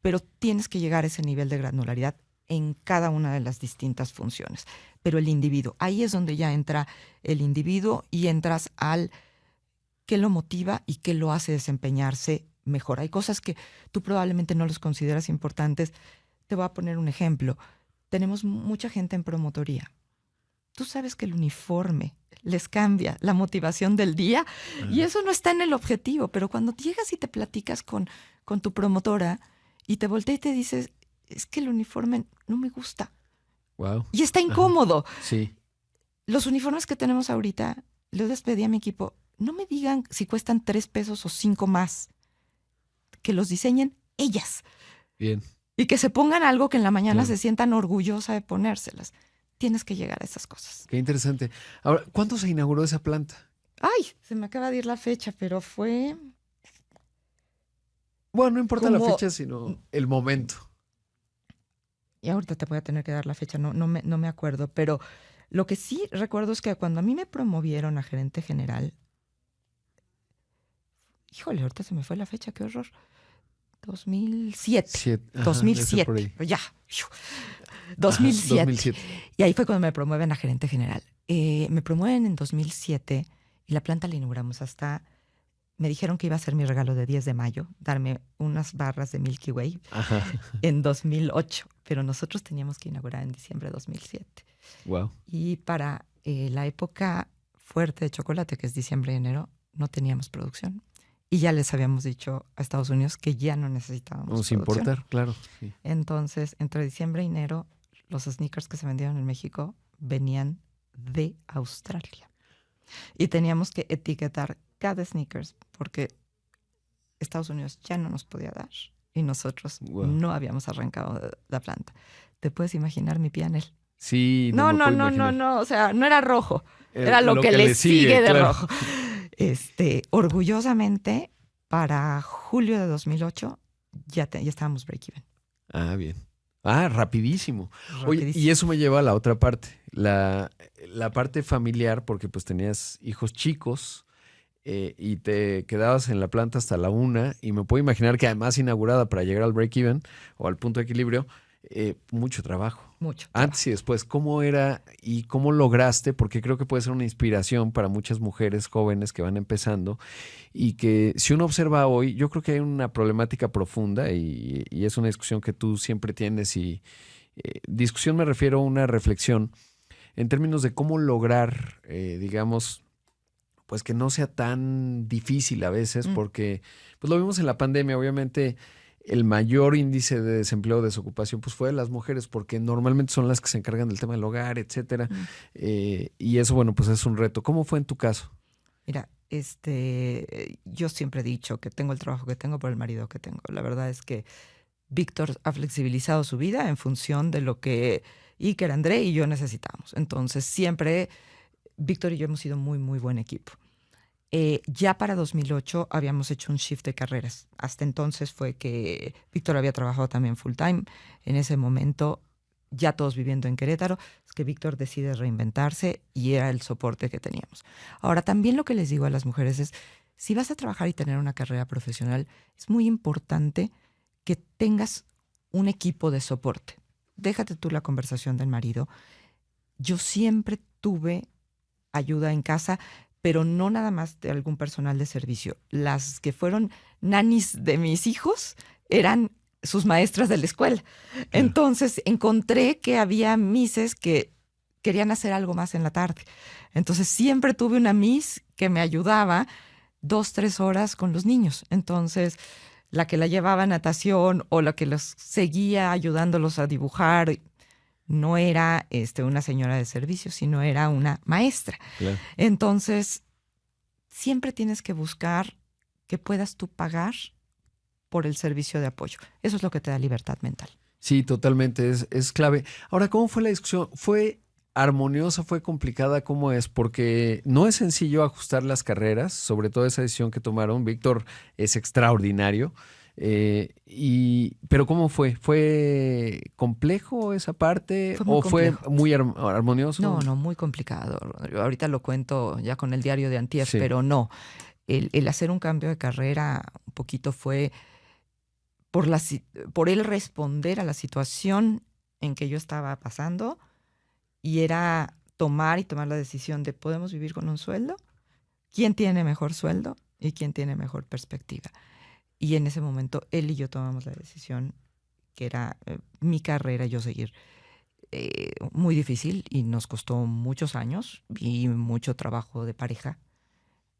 Pero tienes que llegar a ese nivel de granularidad en cada una de las distintas funciones. Pero el individuo, ahí es donde ya entra el individuo y entras al qué lo motiva y qué lo hace desempeñarse mejor. Hay cosas que tú probablemente no los consideras importantes. Te voy a poner un ejemplo. Tenemos mucha gente en promotoría. Tú sabes que el uniforme les cambia la motivación del día y eso no está en el objetivo, pero cuando llegas y te platicas con tu promotora y te voltea y te dices, es que el uniforme no me gusta. Wow. Y está incómodo. Sí. Los uniformes que tenemos ahorita, les pedí a mi equipo, no me digan si cuestan 3 pesos o 5 más. Que los diseñen ellas. Bien. Y que se pongan algo que en la mañana Claro. se sientan orgullosa de ponérselas. Tienes que llegar a esas cosas. Qué interesante. Ahora, ¿cuándo se inauguró esa planta? Ay, se me acaba de ir la fecha, pero fue... Bueno, no importa la Como- fecha, sino el momento. Y ahorita te voy a tener que dar la fecha, no me acuerdo. Pero lo que sí recuerdo es que cuando a mí me promovieron a gerente general... Híjole, ahorita se me fue la fecha, qué horror. 2007. Ajá, 2007. por ahí. Ya. 2007. 2007. Y ahí fue cuando me promueven a gerente general. Me promueven en 2007 y la planta la inauguramos me dijeron que iba a ser mi regalo de 10 de mayo, darme unas barras de Milky Way Ajá. en 2008, pero nosotros teníamos que inaugurar en diciembre de 2007. Wow. Y para la época fuerte de chocolate, que es diciembre y enero, no teníamos producción. Y ya les habíamos dicho a Estados Unidos que ya no necesitábamos Vamos a producción. importar, claro. Sí. Entonces, entre diciembre y enero, los sneakers que se vendieron en México venían de Australia. Y teníamos que etiquetar cada sneakers porque Estados Unidos ya no nos podía dar y nosotros Wow. no habíamos arrancado la planta. ¿Te puedes imaginar mi pianel? Sí, No, me puedo no, imaginar. o sea, no era rojo. Era lo que le sigue de claro. rojo. Orgullosamente, para julio de 2008 ya estábamos break-even. Ah, bien. Ah, rapidísimo. Oye, y Rapidísimo. eso me lleva a la otra parte, la parte familiar, porque pues tenías hijos chicos y te quedabas en la planta hasta la 1 y me puedo imaginar que además inaugurada para llegar al break-even o al punto de equilibrio, mucho trabajo. Mucho Antes trabajo. y después, ¿cómo era y cómo lograste? Porque creo que puede ser una inspiración para muchas mujeres jóvenes que van empezando y que si uno observa hoy, yo creo que hay una problemática profunda y es una discusión que tú siempre tienes y discusión me refiero a una reflexión en términos de cómo lograr, digamos, pues que no sea tan difícil a veces, Mm, porque pues lo vimos en la pandemia, obviamente el mayor índice de desempleo, desocupación, pues fue de las mujeres, porque normalmente son las que se encargan del tema del hogar, etcétera. mm. Y eso, bueno, pues es un reto. ¿Cómo fue en tu caso? Mira, yo siempre he dicho que tengo el trabajo que tengo por el marido que tengo. La verdad es que Víctor ha flexibilizado su vida en función de lo que Iker, André y yo necesitamos. Entonces, siempre Víctor y yo hemos sido muy, muy buen equipo. Ya para 2008 habíamos hecho un shift de carreras. Hasta entonces fue que Víctor había trabajado también full time. En ese momento, ya todos viviendo en Querétaro, es que Víctor decide reinventarse y era el soporte que teníamos. Ahora, también lo que les digo a las mujeres es, si vas a trabajar y tener una carrera profesional, es muy importante que tengas un equipo de soporte. Déjate tú la conversación del marido. Yo siempre tuve ayuda en casa, pero no nada más de algún personal de servicio. Las que fueron nanis de mis hijos eran sus maestras de la escuela. Claro. Entonces encontré que había mises que querían hacer algo más en la tarde. Entonces siempre tuve una miss que me ayudaba 2, 3 horas con los niños. Entonces la que la llevaba a natación o la que los seguía ayudándolos a dibujar no era una señora de servicio, sino era una maestra. Claro. Entonces, siempre tienes que buscar que puedas tú pagar por el servicio de apoyo. Eso es lo que te da libertad mental. Sí, totalmente, es clave. Ahora, ¿cómo fue la discusión? ¿Fue armoniosa, fue complicada? ¿Cómo es? Porque no es sencillo ajustar las carreras, sobre todo esa decisión que tomaron. Víctor es extraordinario. Pero ¿cómo fue? ¿Fue complejo esa parte Fue muy o fue complejo. muy armonioso? No, no, muy complicado. Yo ahorita lo cuento ya con el diario de antier, Sí, pero no. El hacer un cambio de carrera un poquito fue por él responder a la situación en que yo estaba pasando y era tomar la decisión de ¿podemos vivir con un sueldo? ¿Quién tiene mejor sueldo y quién tiene mejor perspectiva? Y en ese momento él y yo tomamos la decisión que era mi carrera, yo seguir. Muy difícil y nos costó muchos años y mucho trabajo de pareja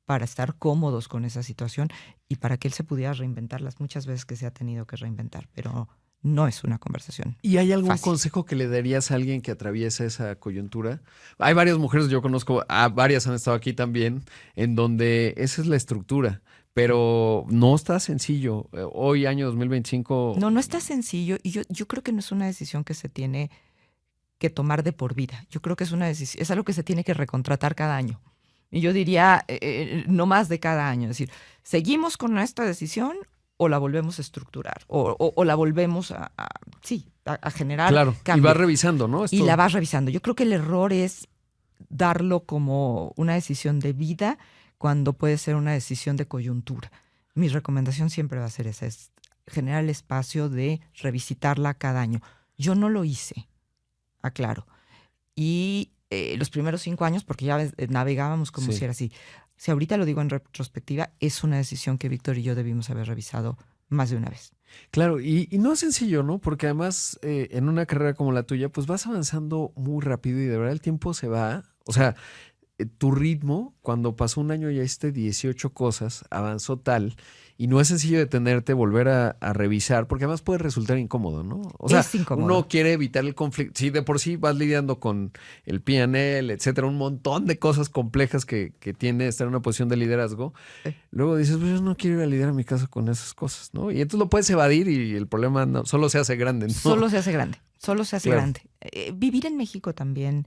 para estar cómodos con esa situación y para que él se pudiera reinventar las muchas veces que se ha tenido que reinventar, pero no es una conversación ¿y hay algún fácil. consejo que le darías a alguien que atraviesa esa coyuntura? Hay varias mujeres, yo conozco, varias han estado aquí también, en donde esa es la estructura, pero no está sencillo. Hoy, año 2025, No, no está sencillo y yo creo que no es una decisión que se tiene que tomar de por vida. Yo creo que es una decisión, es algo que se tiene que recontratar cada año. Y yo diría, no más de cada año. Es decir, ¿seguimos con esta decisión o la volvemos a estructurar? O la volvemos a generar claro, y cambio. vas revisando, ¿no? Y la Esto, vas revisando. Yo creo que el error es darlo como una decisión de vida cuando puede ser una decisión de coyuntura. Mi recomendación siempre va a ser esa, es generar el espacio de revisitarla cada año. Yo no lo hice, aclaro. Y los primeros 5 años, porque ya navegábamos como sí. si era así. Si ahorita lo digo en retrospectiva, es una decisión que Víctor y yo debimos haber revisado más de una vez. Claro, y no es sencillo, ¿no? Porque además en una carrera como la tuya, pues vas avanzando muy rápido y de verdad el tiempo se va. O sea, tu ritmo, cuando pasó un año ya hiciste 18 cosas, avanzó tal, y no es sencillo detenerte, volver a revisar, porque además puede resultar incómodo, ¿no? O sea, Es incómodo. uno quiere evitar el conflicto. Si de por sí vas lidiando con el P&L, etcétera, un montón de cosas complejas que tiene estar en una posición de liderazgo, luego dices, pues yo no quiero ir a liderar mi casa con esas cosas, ¿no? Y entonces lo puedes evadir y el problema no, solo se hace grande, ¿no? Solo se hace grande, solo se hace Claro. grande. Vivir en México también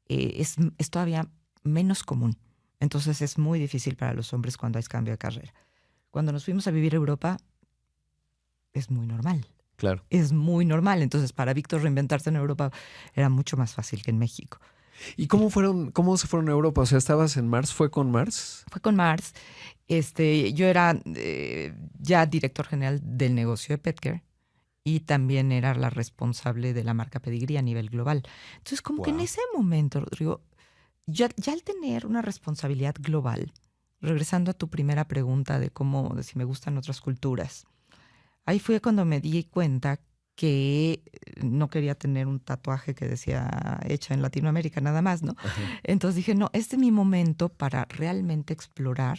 es todavía menos común. Entonces es muy difícil para los hombres cuando hay cambio de carrera. Cuando nos fuimos a vivir a Europa es muy normal. Claro. Es muy normal. Entonces, para Víctor reinventarse en Europa era mucho más fácil que en México. ¿Y cómo se fueron a Europa? O sea, ¿estabas en Mars? ¿Fue con Mars? Fue con Mars. Yo era ya director general del negocio de Petcare y también era la responsable de la marca Pedigree a nivel global. Entonces, como que en ese momento, Rodrigo, ya al tener una responsabilidad global, regresando a tu primera pregunta de si me gustan otras culturas, ahí fue cuando me di cuenta que no quería tener un tatuaje que decía hecha en Latinoamérica nada más, ¿no? Ajá. Entonces dije, no, este es mi momento para realmente explorar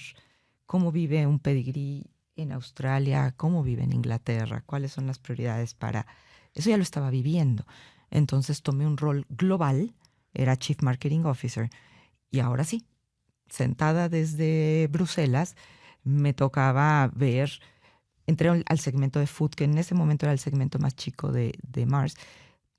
cómo vive un Pedigree en Australia, cómo vive en Inglaterra, cuáles son las prioridades para... Eso ya lo estaba viviendo. Entonces tomé un rol global, era Chief Marketing Officer, y ahora sí, sentada desde Bruselas, me tocaba ver... Entré al segmento de food, que en ese momento era el segmento más chico de Mars,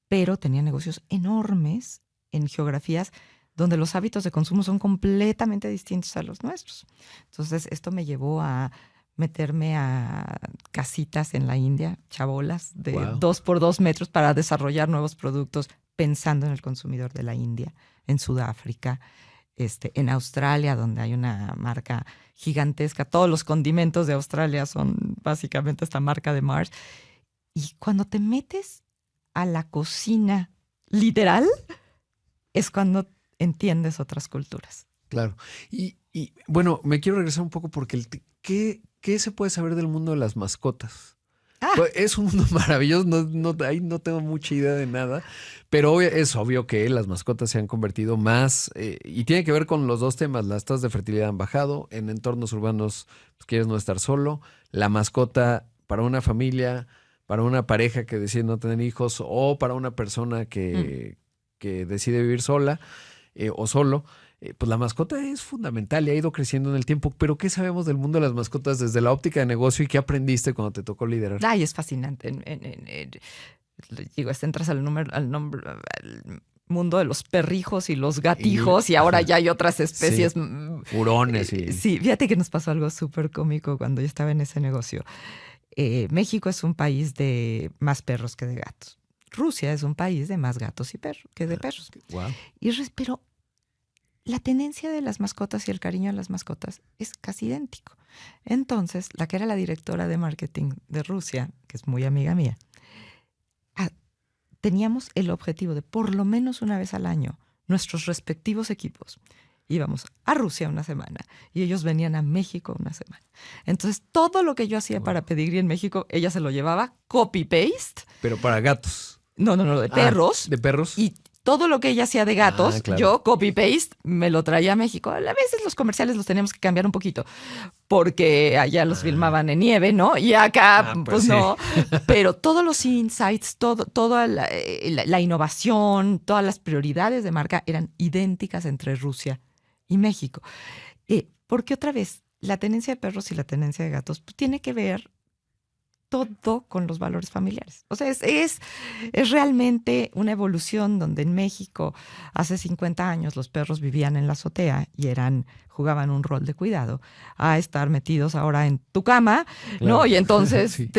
pero tenía negocios enormes en geografías donde los hábitos de consumo son completamente distintos a los nuestros. Entonces, esto me llevó a meterme a casitas en la India, chabolas de 2 por 2 metros para desarrollar nuevos productos pensando en el consumidor de la India, en Sudáfrica, en Australia, donde hay una marca gigantesca. Todos los condimentos de Australia son básicamente esta marca de Mars. Y cuando te metes a la cocina literal, es cuando entiendes otras culturas. Claro. Y bueno, me quiero regresar un poco porque ¿qué se puede saber del mundo de las mascotas? Pues es un mundo maravilloso, ahí no tengo mucha idea de nada, pero es obvio que las mascotas se han convertido más, y tiene que ver con los dos temas. Las tasas de fertilidad han bajado, en entornos urbanos pues, quieres no estar solo, la mascota para una familia, para una pareja que decide no tener hijos o para una persona que decide vivir sola o solo. Pues la mascota es fundamental y ha ido creciendo en el tiempo. Pero ¿qué sabemos del mundo de las mascotas desde la óptica de negocio y qué aprendiste cuando te tocó liderar? Ay, es fascinante. Entras al mundo de los perrijos y los gatijos y ahora ya hay otras especies. Sí, hurones. Sí, fíjate que nos pasó algo súper cómico cuando yo estaba en ese negocio. México es un país de más perros que de gatos. Rusia es un país de más gatos y que de perros. Wow. Pero la tenencia de las mascotas y el cariño a las mascotas es casi idéntico. Entonces, la que era la directora de marketing de Rusia, que es muy amiga mía, teníamos el objetivo de por lo menos una vez al año, nuestros respectivos equipos íbamos a Rusia una semana y ellos venían a México una semana. Entonces, todo lo que yo hacía para Pedigree en México, ella se lo llevaba copy-paste. Pero para gatos. No, de perros. ¿De perros? Y todo lo que ella hacía de gatos, claro. yo copy-paste me lo traía a México. A veces los comerciales los teníamos que cambiar un poquito porque allá los filmaban en nieve, ¿no? Y acá, pues sí. no. Pero todos los insights, toda la innovación, todas las prioridades de marca eran idénticas entre Rusia y México. Porque otra vez, la tenencia de perros y la tenencia de gatos pues, tiene que ver todo con los valores familiares. O sea, es realmente una evolución donde en México hace 50 años los perros vivían en la azotea y jugaban un rol de cuidado, a estar metidos ahora en tu cama, claro. ¿No? Y entonces sí.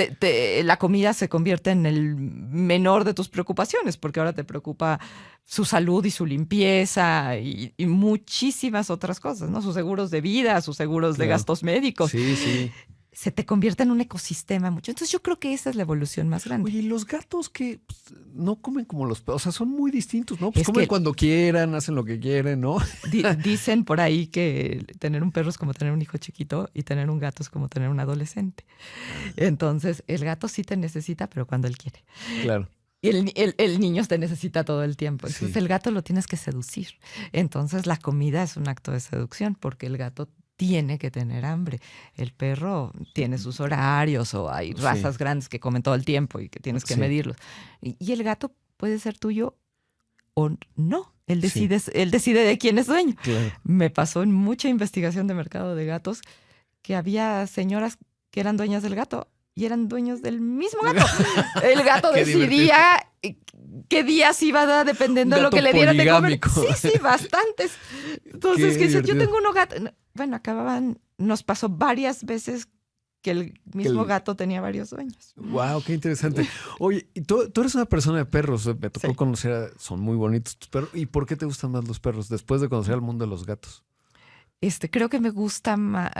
La comida se convierte en el menor de tus preocupaciones, porque ahora te preocupa su salud y su limpieza y muchísimas otras cosas, ¿no? Sus seguros de vida, sus seguros de gastos médicos. Sí, sí. Se te convierte en un ecosistema mucho. Entonces yo creo que esa es la evolución más grande. Oye, y los gatos que no comen como los perros, o sea, son muy distintos, ¿no? Pues comen cuando quieran, hacen lo que quieren, ¿no? Dicen por ahí que tener un perro es como tener un hijo chiquito y tener un gato es como tener un adolescente. Entonces el gato sí te necesita, pero cuando él quiere. Claro. Y el niño te necesita todo el tiempo. Entonces el gato lo tienes que seducir. Entonces la comida es un acto de seducción porque el gato tiene que tener hambre. El perro tiene sus horarios o hay razas grandes que comen todo el tiempo y que tienes que medirlos. Y el gato puede ser tuyo o no. Él decide de quién es dueño. Claro. Me pasó en mucha investigación de mercado de gatos que había señoras que eran dueñas del gato y eran dueños del mismo gato. El gato decidía qué días iba a dar dependiendo de lo que le dieran de comer. Sí, bastantes. Entonces, que dices, yo tengo unos gatos. Bueno, nos pasó varias veces que el mismo gato tenía varios dueños. Wow, qué interesante. Oye, y tú eres una persona de perros. Me tocó Sí. conocer, son muy bonitos tus perros. ¿Y por qué te gustan más los perros después de conocer el mundo de los gatos? Creo que me gusta más,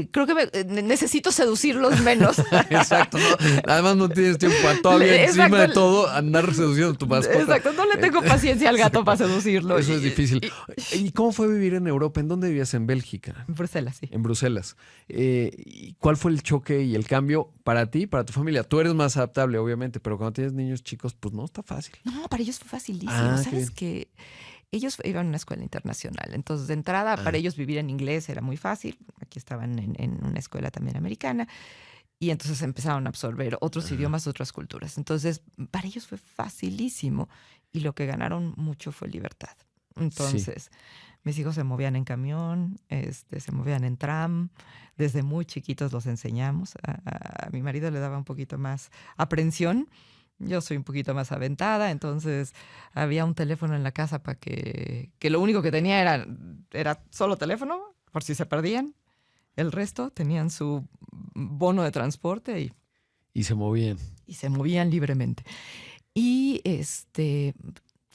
creo que necesito seducirlos menos. Exacto, ¿no? Además no tienes tiempo para todavía encima Exacto. de todo andar seduciendo a tu mascota. Exacto, no le tengo paciencia al gato para seducirlo. Eso es difícil. ¿Y cómo fue vivir en Europa? ¿En dónde vivías? ¿En Bélgica? En Bruselas, sí. En Bruselas. ¿Y cuál fue el choque y el cambio para ti, para tu familia? Tú eres más adaptable, obviamente, pero cuando tienes niños chicos, pues no está fácil. No, para ellos fue facilísimo. Ah, ¿Sabes qué? Ellos iban a una escuela internacional, entonces de entrada para ellos vivir en inglés era muy fácil. Aquí estaban en una escuela también americana y entonces empezaron a absorber otros idiomas, otras culturas. Entonces para ellos fue facilísimo y lo que ganaron mucho fue libertad. Entonces mis hijos se movían en camión, se movían en tram. Desde muy chiquitos los enseñamos. A mi marido le daba un poquito más aprensión. Yo soy un poquito más aventada, entonces había un teléfono en la casa para que lo único que tenía era solo teléfono, por si se perdían. El resto tenían su bono de transporte Y se movían. y se movían libremente. Y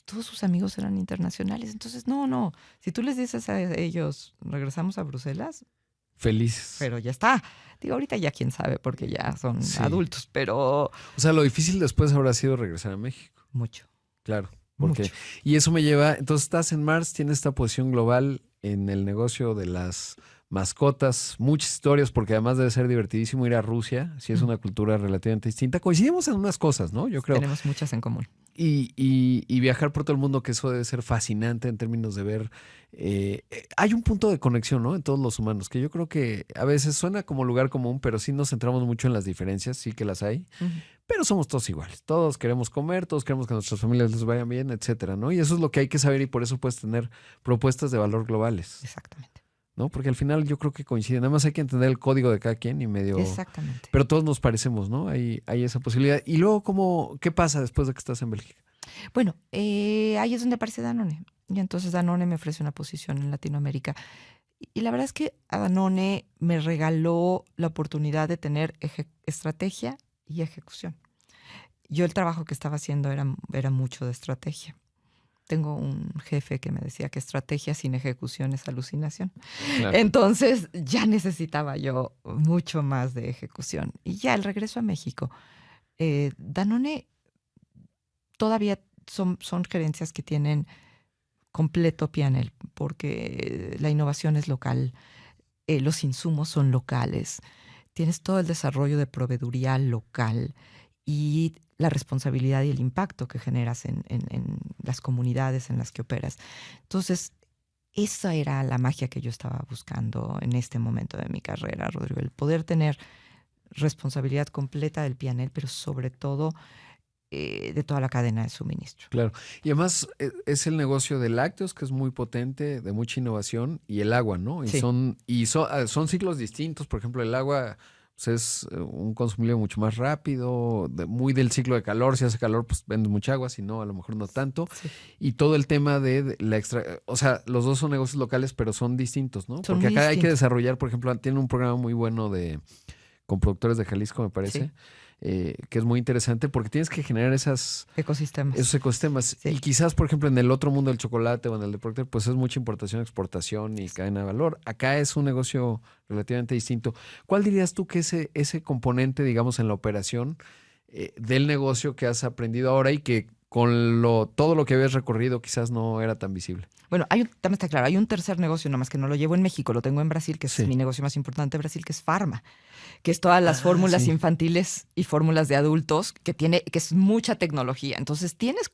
todos sus amigos eran internacionales, entonces no. Si tú les dices a ellos, regresamos a Bruselas, Felices. pero ya está. Digo, ahorita ya quién sabe, porque ya son adultos, pero... O sea, lo difícil después habrá sido regresar a México. Mucho. Claro. Porque, Mucho. y eso me lleva, entonces estás en Mars, tienes esta posición global en el negocio de las mascotas, muchas historias, porque además debe ser divertidísimo ir a Rusia, si es una cultura relativamente distinta. Coincidimos en unas cosas, ¿no? Yo creo. Tenemos muchas en común. Y viajar por todo el mundo, que eso debe ser fascinante en términos de ver. Hay un punto de conexión, ¿no? En todos los humanos, que yo creo que a veces suena como lugar común, pero sí nos centramos mucho en las diferencias, sí que las hay. Pero somos todos iguales. Todos queremos comer, todos queremos que a nuestras familias les vayan bien, etcétera, ¿no? Y eso es lo que hay que saber y por eso puedes tener propuestas de valor globales, Exactamente. ¿no? Porque al final yo creo que coinciden. Nada más hay que entender el código de cada quien y medio... Exactamente. Pero todos nos parecemos, ¿no? Hay esa posibilidad. Y luego, ¿qué pasa después de que estás en Bélgica? Bueno, ahí es donde aparece Danone. Y entonces Danone me ofrece una posición en Latinoamérica. Y la verdad es que a Danone me regaló la oportunidad de tener estrategia y ejecución. Yo el trabajo que estaba haciendo era mucho de estrategia. Tengo un jefe que me decía que estrategia sin ejecución es alucinación. Claro. Entonces ya necesitaba yo mucho más de ejecución. Y ya el regreso a México. Danone todavía son gerencias que tienen completo P&L porque la innovación es local, los insumos son locales, tienes todo el desarrollo de proveeduría local y la responsabilidad y el impacto que generas en las comunidades en las que operas. Entonces, esa era la magia que yo estaba buscando en este momento de mi carrera, Rodrigo, el poder tener responsabilidad completa del P&L, pero sobre todo de toda la cadena de suministro. Claro. Y además es el negocio de lácteos, que es muy potente, de mucha innovación, y el agua, ¿no? Y Sí. son ciclos distintos. Por ejemplo, el agua pues, es un consumible mucho más rápido, muy del ciclo de calor. Si hace calor, pues vendes mucha agua, si no, a lo mejor no tanto. Sí. Y todo el tema de la extra... O sea, los dos son negocios locales, pero son distintos, ¿no? Son Porque muy acá hay que distintos. desarrollar, por ejemplo, tienen un programa muy bueno con productores de Jalisco, me parece. Sí. Que es muy interesante porque tienes que generar esos Ecosistemas. ecosistemas. Sí. Y quizás, por ejemplo, en el otro mundo del chocolate o en el de Procter, pues es mucha importación, exportación y cadena de valor. Acá es un negocio relativamente distinto. ¿Cuál dirías tú que ese componente, digamos, en la operación del negocio que has aprendido ahora y que con todo lo que habías recorrido quizás no era tan visible? Bueno, también está claro, hay un tercer negocio, nomás que no lo llevo en México, lo tengo en Brasil, que es Sí. mi negocio más importante de Brasil, que es Pharma, que es todas las fórmulas sí. infantiles y fórmulas de adultos, que es mucha tecnología. Entonces tienes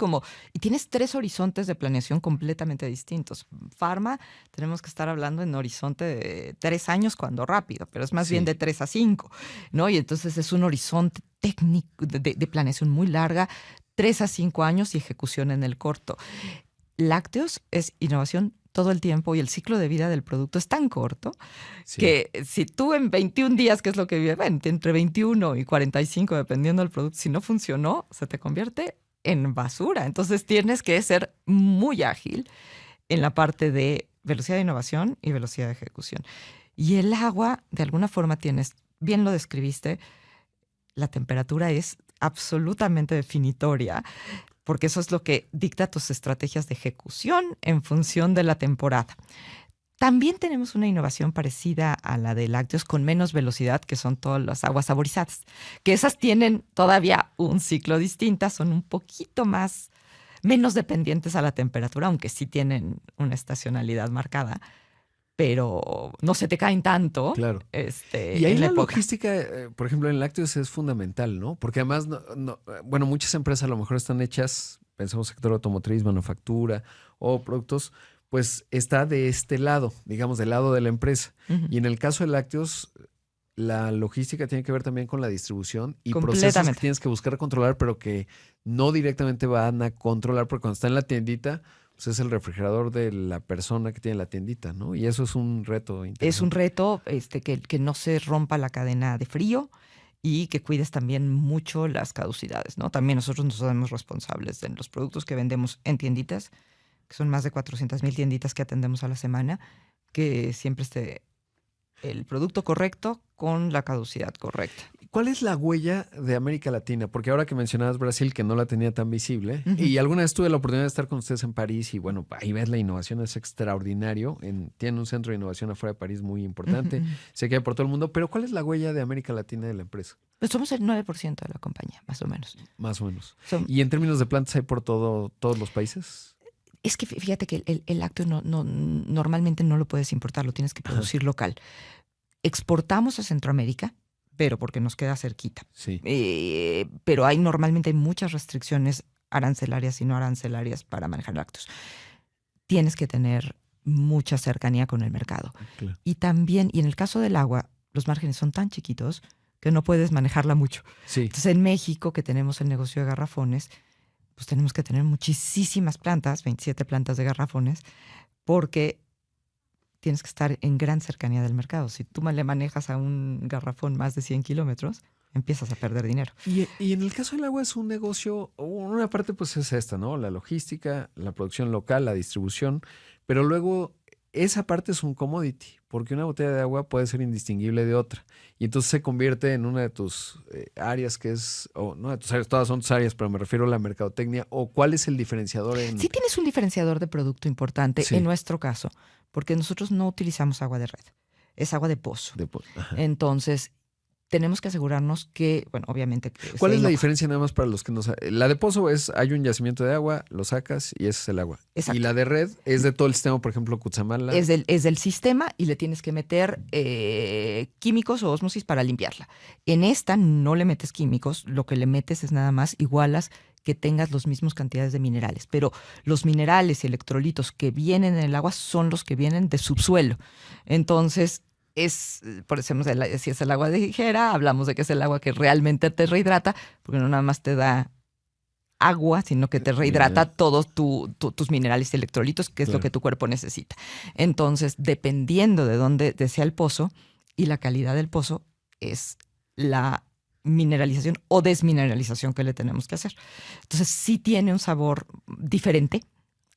3 horizontes de planeación completamente distintos. Pharma, tenemos que estar hablando en horizonte de 3 años cuando rápido, pero es más Sí. bien de 3 a 5, ¿no? Y entonces es un horizonte técnico de planeación muy larga, 3 a 5 años y ejecución en el corto. Lácteos es innovación todo el tiempo y el ciclo de vida del producto es tan corto Sí. que si tú en 21 días, que es lo que vive, entre 21 y 45, dependiendo del producto, si no funcionó, se te convierte en basura. Entonces tienes que ser muy ágil en la parte de velocidad de innovación y velocidad de ejecución. Y el agua, de alguna forma, tienes bien lo describiste, la temperatura es absolutamente definitoria, porque eso es lo que dicta tus estrategias de ejecución en función de la temporada. También tenemos una innovación parecida a la de lácteos con menos velocidad, que son todas las aguas saborizadas, que esas tienen todavía un ciclo distinto, son un poquito menos dependientes a la temperatura, aunque sí tienen una estacionalidad marcada, pero no se te caen tanto. Claro. Y ahí en la época. logística, por ejemplo, en lácteos es fundamental, ¿no? Porque además, bueno, muchas empresas a lo mejor están hechas, pensemos sector automotriz, manufactura o productos, pues está de este lado, digamos, del lado de la empresa. Uh-huh. Y en el caso de lácteos, la logística tiene que ver también con la distribución y procesos que Completamente. tienes que buscar controlar, pero que no directamente van a controlar, porque cuando está en la tiendita, pues es el refrigerador de la persona que tiene la tiendita, ¿no? Y eso es un reto interesante. Es un reto que no se rompa la cadena de frío y que cuides también mucho las caducidades, ¿no? También nosotros nos hacemos responsables de los productos que vendemos en tienditas, que son más de 400,000 tienditas que atendemos a la semana, que siempre esté el producto correcto con la caducidad correcta. ¿Cuál es la huella de América Latina? Porque ahora que mencionabas Brasil, que no la tenía tan visible, Uh-huh. y alguna vez tuve la oportunidad de estar con ustedes en París y bueno, ahí ves la innovación, es extraordinario. Tienen un centro de innovación afuera de París muy importante, Uh-huh. se queda por todo el mundo, pero ¿cuál es la huella de América Latina de la empresa? Pues somos el 9% de la compañía, más o menos. Más o menos. Son- ¿Y en términos de plantas hay por todos los países? Es que fíjate que el lácteo normalmente no lo puedes importar, lo tienes que producir local. Exportamos a Centroamérica, pero porque nos queda cerquita. Sí. Pero normalmente hay muchas restricciones arancelarias y no arancelarias para manejar lácteos. Tienes que tener mucha cercanía con el mercado. Claro. Y también, y en el caso del agua, los márgenes son tan chiquitos que no puedes manejarla mucho. Sí. Entonces, en México, que tenemos el negocio de garrafones, pues tenemos que tener muchísimas plantas, 27 plantas de garrafones, porque tienes que estar en gran cercanía del mercado. Si tú le manejas a un garrafón más de 100 kilómetros, empiezas a perder dinero. Y en el caso del agua es un negocio, una parte pues es esta, ¿no? La logística, la producción local, la distribución, pero luego esa parte es un commodity, porque una botella de agua puede ser indistinguible de otra. Y entonces se convierte en una de tus áreas que es, o no de tus áreas, todas son tus áreas, pero me refiero a la mercadotecnia, o cuál es el diferenciador en... Sí tienes un diferenciador de producto importante Sí. en nuestro caso, porque nosotros no utilizamos agua de red, es agua de pozo. Ajá. Entonces, tenemos que asegurarnos que, bueno, obviamente... ¿Cuál es la diferencia nada más para los que no saben? La de pozo es, hay un yacimiento de agua, lo sacas y ese es el agua. Exacto. Y la de red es de todo el sistema, por ejemplo, Cutzamala. Es del sistema y le tienes que meter químicos o ósmosis para limpiarla. En esta no le metes químicos, lo que le metes es nada más igualas que tengas las mismas cantidades de minerales. Pero los minerales y electrolitos que vienen en el agua son los que vienen de subsuelo. Entonces, por ejemplo, si es el agua de ligera, hablamos de que es el agua que realmente te rehidrata, porque no nada más te da agua, sino que te rehidrata todos tus minerales y electrolitos, que es Claro. lo que tu cuerpo necesita. Entonces, dependiendo de dónde sea el pozo y la calidad del pozo, es la mineralización o desmineralización que le tenemos que hacer. Entonces, sí tiene un sabor diferente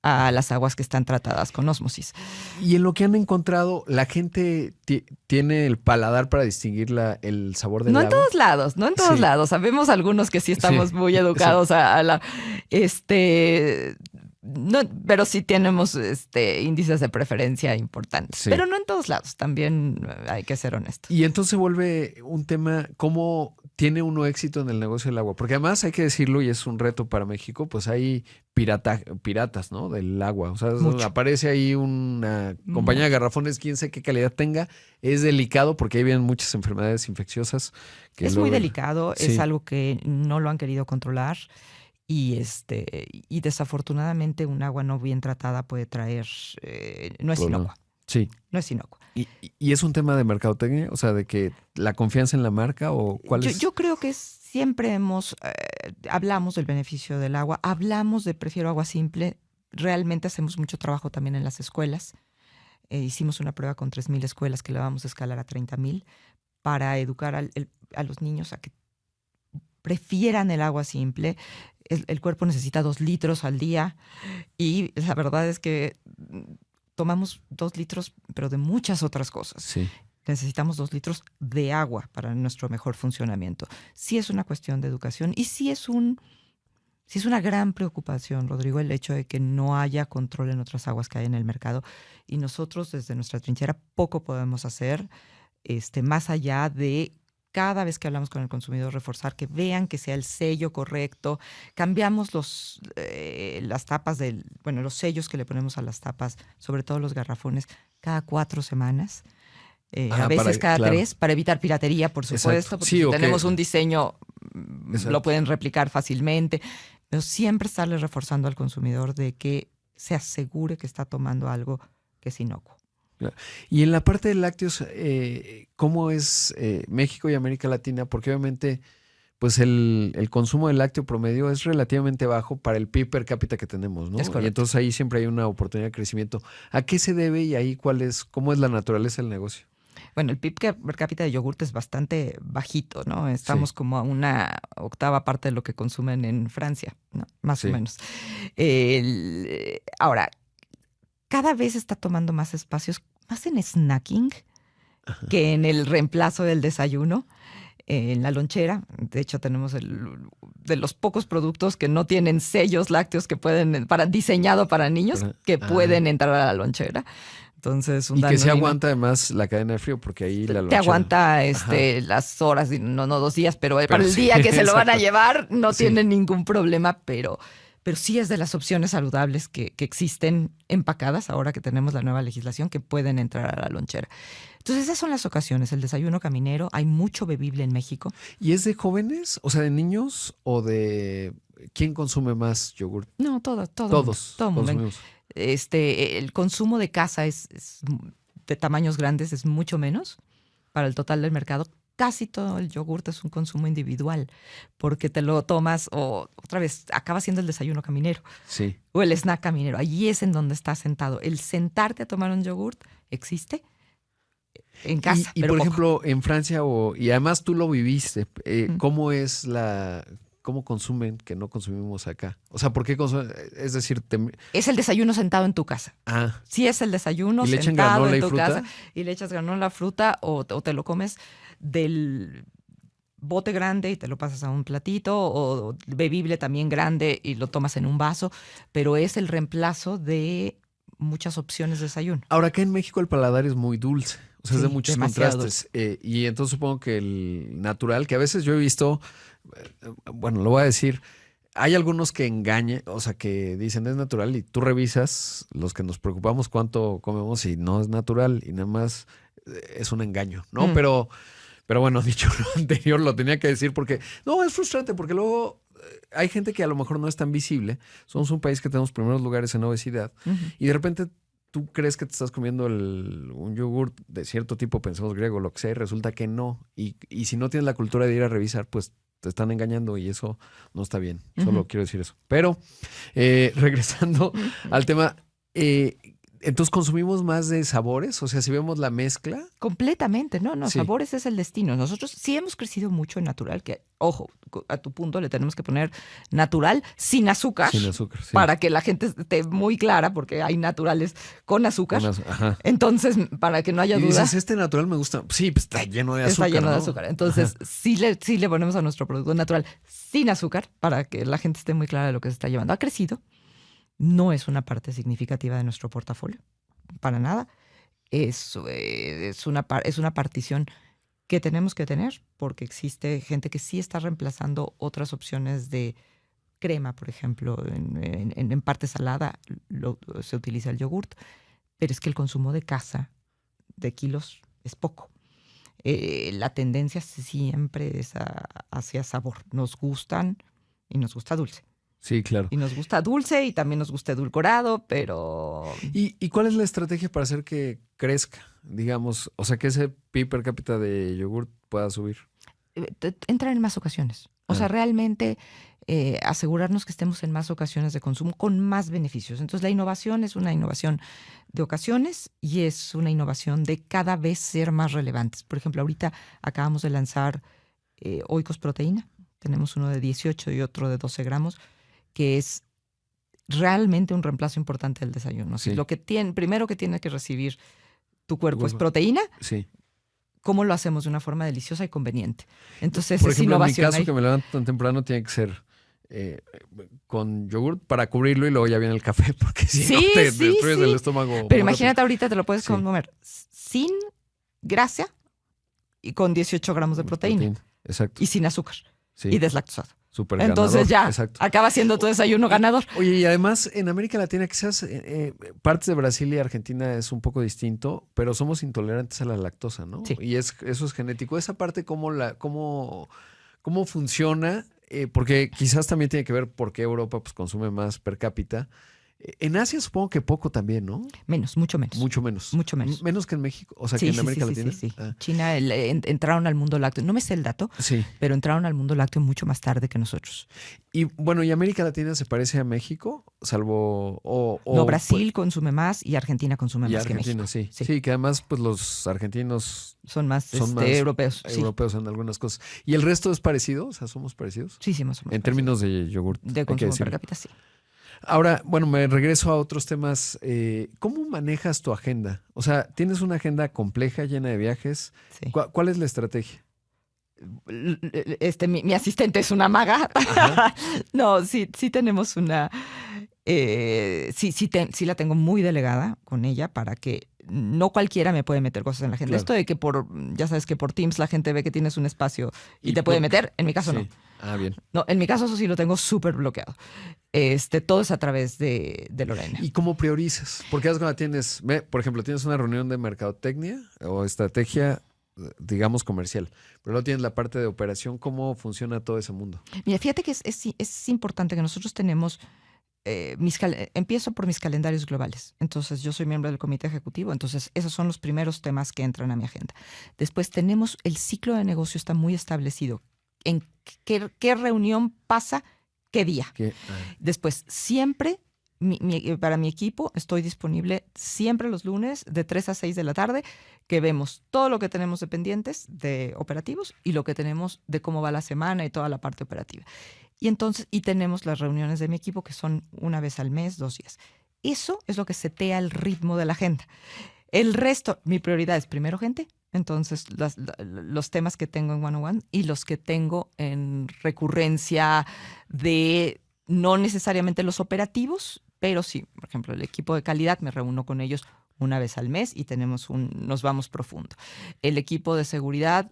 a las aguas que están tratadas con ósmosis. Y en lo que han encontrado, ¿la gente tiene el paladar para distinguir el sabor del No agua? en todos lados, no en todos Sí. lados. Sabemos algunos que sí estamos Sí, muy educados a la... No, pero sí tenemos índices de preferencia importantes. Sí. Pero no en todos lados, también hay que ser honestos. Y entonces se vuelve un tema, ¿cómo tiene uno éxito en el negocio del agua? Porque además hay que decirlo, y es un reto para México, pues hay piratas, ¿no? Del agua. O sea, Mucho. aparece ahí una compañía de garrafones, quién sabe qué calidad tenga. Es delicado porque ahí vienen muchas enfermedades infecciosas. Que Es luego- muy delicado, Sí. es algo que no lo han querido controlar. Y desafortunadamente un agua no bien tratada puede traer, no es Problema. inocua, Sí. no es inocua. ¿Y es un tema de mercadotecnia? O sea, de que la confianza en la marca o cuál es... Yo creo que siempre hablamos del beneficio del agua, hablamos de prefiero agua simple, realmente hacemos mucho trabajo también en las escuelas. Hicimos una prueba con 3,000 escuelas que la vamos a escalar a 30,000 para educar a los niños a que prefieran el agua simple. El cuerpo necesita 2 litros al día y la verdad es que tomamos 2 litros, pero de muchas otras cosas. Sí. necesitamos 2 litros de agua para nuestro mejor funcionamiento. Sí es una cuestión de educación y sí es una gran preocupación, Rodrigo, el hecho de que no haya control en otras aguas que hay en el mercado. Y nosotros desde nuestra trinchera poco podemos hacer, más allá de cada vez que hablamos con el consumidor, reforzar que vean que sea el sello correcto. Cambiamos las tapas los sellos que le ponemos a las tapas, sobre todo los garrafones, cada 4 semanas. A veces cada 3, para evitar piratería, por supuesto, Exacto. porque Sí, si ok. tenemos un diseño, Exacto. lo pueden replicar fácilmente, pero siempre estarle reforzando al consumidor de que se asegure que está tomando algo que es inocuo. Y en la parte de lácteos, ¿cómo es México y América Latina? Porque obviamente pues el consumo de lácteo promedio es relativamente bajo para el PIB per cápita que tenemos, ¿no? Es correcto. Y entonces ahí siempre hay una oportunidad de crecimiento. ¿A qué se debe y ahí cómo es la naturaleza del negocio? Bueno, el PIB per cápita de yogurt es bastante bajito, ¿no? Estamos como a una 1/8 parte de lo que consumen en Francia, ¿no? Más o menos. Ahora, cada vez está tomando más espacios, más en snacking que en el reemplazo del desayuno, en la lonchera. De hecho, tenemos de los pocos productos que no tienen sellos lácteos que diseñado para niños, que pueden entrar a la lonchera. Entonces, y que se aguanta además la cadena de frío, porque ahí la lonchera te aguanta las horas, no 2 días, pero para el día que se lo van a llevar no tienen ningún problema, pero sí es de las opciones saludables que existen empacadas, ahora que tenemos la nueva legislación, que pueden entrar a la lonchera. Entonces, esas son las ocasiones. El desayuno caminero, hay mucho bebible en México. ¿Y es de jóvenes? O sea, ¿de niños o de quién consume más yogurt? No, todos consumimos. El consumo de casa es de tamaños grandes, es mucho menos para el total del mercado. Casi todo el yogurt es un consumo individual, porque te lo tomas o otra vez acaba siendo el desayuno caminero. Sí. O el snack caminero. Allí es en donde estás sentado. El sentarte a tomar un yogurt existe en casa. Y pero por poco. ejemplo, en Francia, y además tú lo viviste, ¿cómo es cómo consumen que no consumimos acá? O sea, ¿por qué consumen? Es decir, es el desayuno sentado en tu casa. Sí, es el desayuno ¿y le echan sentado granola en y tu fruta? casa y le echas granola, fruta o te lo comes del bote grande y te lo pasas a un platito, o bebible también grande y lo tomas en un vaso, pero es el reemplazo de muchas opciones de desayuno. Ahora, acá en México el paladar es muy dulce, o sea, es de muchos contrastes. Y entonces supongo que el natural, que a veces yo he visto, bueno, lo voy a decir, hay algunos que engañan, o sea, que dicen es natural y tú revisas, los que nos preocupamos cuánto comemos y no es natural y nada más es un engaño, ¿no? Pero bueno, dicho lo anterior, lo tenía que decir porque no, es frustrante porque luego hay gente que a lo mejor no es tan visible. Somos un país que tenemos primeros lugares en obesidad y de repente tú crees que te estás comiendo un yogurt de cierto tipo, pensemos griego, lo que sea, y resulta que no. Y si no tienes la cultura de ir a revisar, pues te están engañando y eso no está bien. Solo quiero decir eso. Pero regresando al tema, entonces consumimos más de sabores, o sea, si vemos la mezcla. Completamente, no, sabores es el destino. Nosotros sí hemos crecido mucho en natural, que, ojo, a tu punto le tenemos que poner natural sin azúcar. Sin azúcar, sí. Para que la gente esté muy clara, porque hay naturales con azúcar. Entonces, para que no haya duda. Dices, este natural me gusta. Sí, pues está lleno de azúcar. Está lleno de azúcar. Entonces, sí le ponemos a nuestro producto natural sin azúcar, para que la gente esté muy clara de lo que se está llevando. Ha crecido. No es una parte significativa de nuestro portafolio, para nada. Es una partición que tenemos que tener, porque existe gente que sí está reemplazando otras opciones de crema, por ejemplo. En parte salada se utiliza el yogurt, pero es que el consumo de casa de kilos es poco. La tendencia siempre es hacia sabor. Nos gustan y nos gusta dulce. Sí, claro. Y nos gusta dulce y también nos gusta edulcorado, pero... ¿Y cuál es la estrategia para hacer que crezca, digamos? O sea, que ese PIB per cápita de yogurt pueda subir. Entrar en más ocasiones. O sea, realmente asegurarnos que estemos en más ocasiones de consumo con más beneficios. Entonces, la innovación es una innovación de ocasiones y es una innovación de cada vez ser más relevantes. Por ejemplo, ahorita acabamos de lanzar Oikos Proteína. Tenemos uno de 18 y otro de 12 gramos, que es realmente un reemplazo importante del desayuno. Sí. Lo que primero que tiene que recibir tu cuerpo es proteína. Sí. cómo lo hacemos de una forma deliciosa y conveniente. Entonces, Por es ejemplo, en mi innovación caso, ahí. que me levanto tan temprano, tiene que ser con yogurt para cubrirlo y luego ya viene el café, porque si no Sí, te sí, destruyes sí. el estómago. Pero muy imagínate, rápido. ahorita te lo puedes Sí. comer sin grasa y con 18 gramos de proteína. Exacto. Y sin azúcar. Sí. Y deslactosado. Súper Entonces ganador. ya Exacto. acaba siendo tu desayuno ganador. Oye, y además en América Latina quizás partes de Brasil y Argentina es un poco distinto, pero somos intolerantes a la lactosa, ¿no? Sí. Y eso es genético. Esa parte, ¿cómo funciona? Porque quizás también tiene que ver por qué Europa pues, consume más per cápita. En Asia supongo que poco también, ¿no? Menos, mucho menos. Mucho menos. Mucho menos. Menos que en México, o sea, Sí, que en sí, América sí, Latina. sí, sí. Ah, China entraron al mundo lácteo. No me sé el dato, sí. pero entraron al mundo lácteo mucho más tarde que nosotros. Y bueno, ¿y América Latina se parece a México? Salvo. No, Brasil consume más y Argentina consume y más que Argentina, México. sí. Sí, que además, pues los argentinos Son más, son más europeos. Sí. europeos en algunas cosas. ¿Y el resto es parecido? O sea, ¿somos parecidos? Sí, más o menos. En términos de yogurt. De hay que consumo per decirlo. cápita, sí. Ahora, bueno, me regreso a otros temas. ¿Cómo manejas tu agenda? O sea, ¿tienes una agenda compleja, llena de viajes? Sí. ¿Cuál es la estrategia? Mi asistente es una maga. No, sí tenemos una. Sí la tengo muy delegada con ella para que no cualquiera me puede meter cosas en la agenda. Claro. Esto de que ya sabes que por Teams la gente ve que tienes un espacio y te puede meter, en mi caso sí. no. Ah, bien. No, en mi caso eso sí lo tengo súper bloqueado. Todo es a través de Lorena. ¿Y cómo priorizas? Porque cuando tienes, por ejemplo, tienes una reunión de mercadotecnia o estrategia, digamos, comercial, pero luego tienes la parte de operación. ¿Cómo funciona todo ese mundo? Mira, fíjate que es importante que nosotros tenemos. Empiezo por mis calendarios globales. Entonces, yo soy miembro del comité ejecutivo. Entonces, esos son los primeros temas que entran a mi agenda. Después tenemos el ciclo de negocio está muy establecido. En qué reunión pasa, qué día. Después, siempre para mi equipo estoy disponible siempre los lunes de 3 a 6 de la tarde, que vemos todo lo que tenemos de pendientes de operativos y lo que tenemos de cómo va la semana y toda la parte operativa. Y tenemos las reuniones de mi equipo que son una vez al mes, 2 días. Eso es lo que setea el ritmo de la agenda. El resto, mi prioridad es primero gente. Entonces, los temas que tengo en one-on-one y los que tengo en recurrencia de no necesariamente los operativos, pero sí, por ejemplo, el equipo de calidad, me reúno con ellos una vez al mes y nos vamos profundo. El equipo de seguridad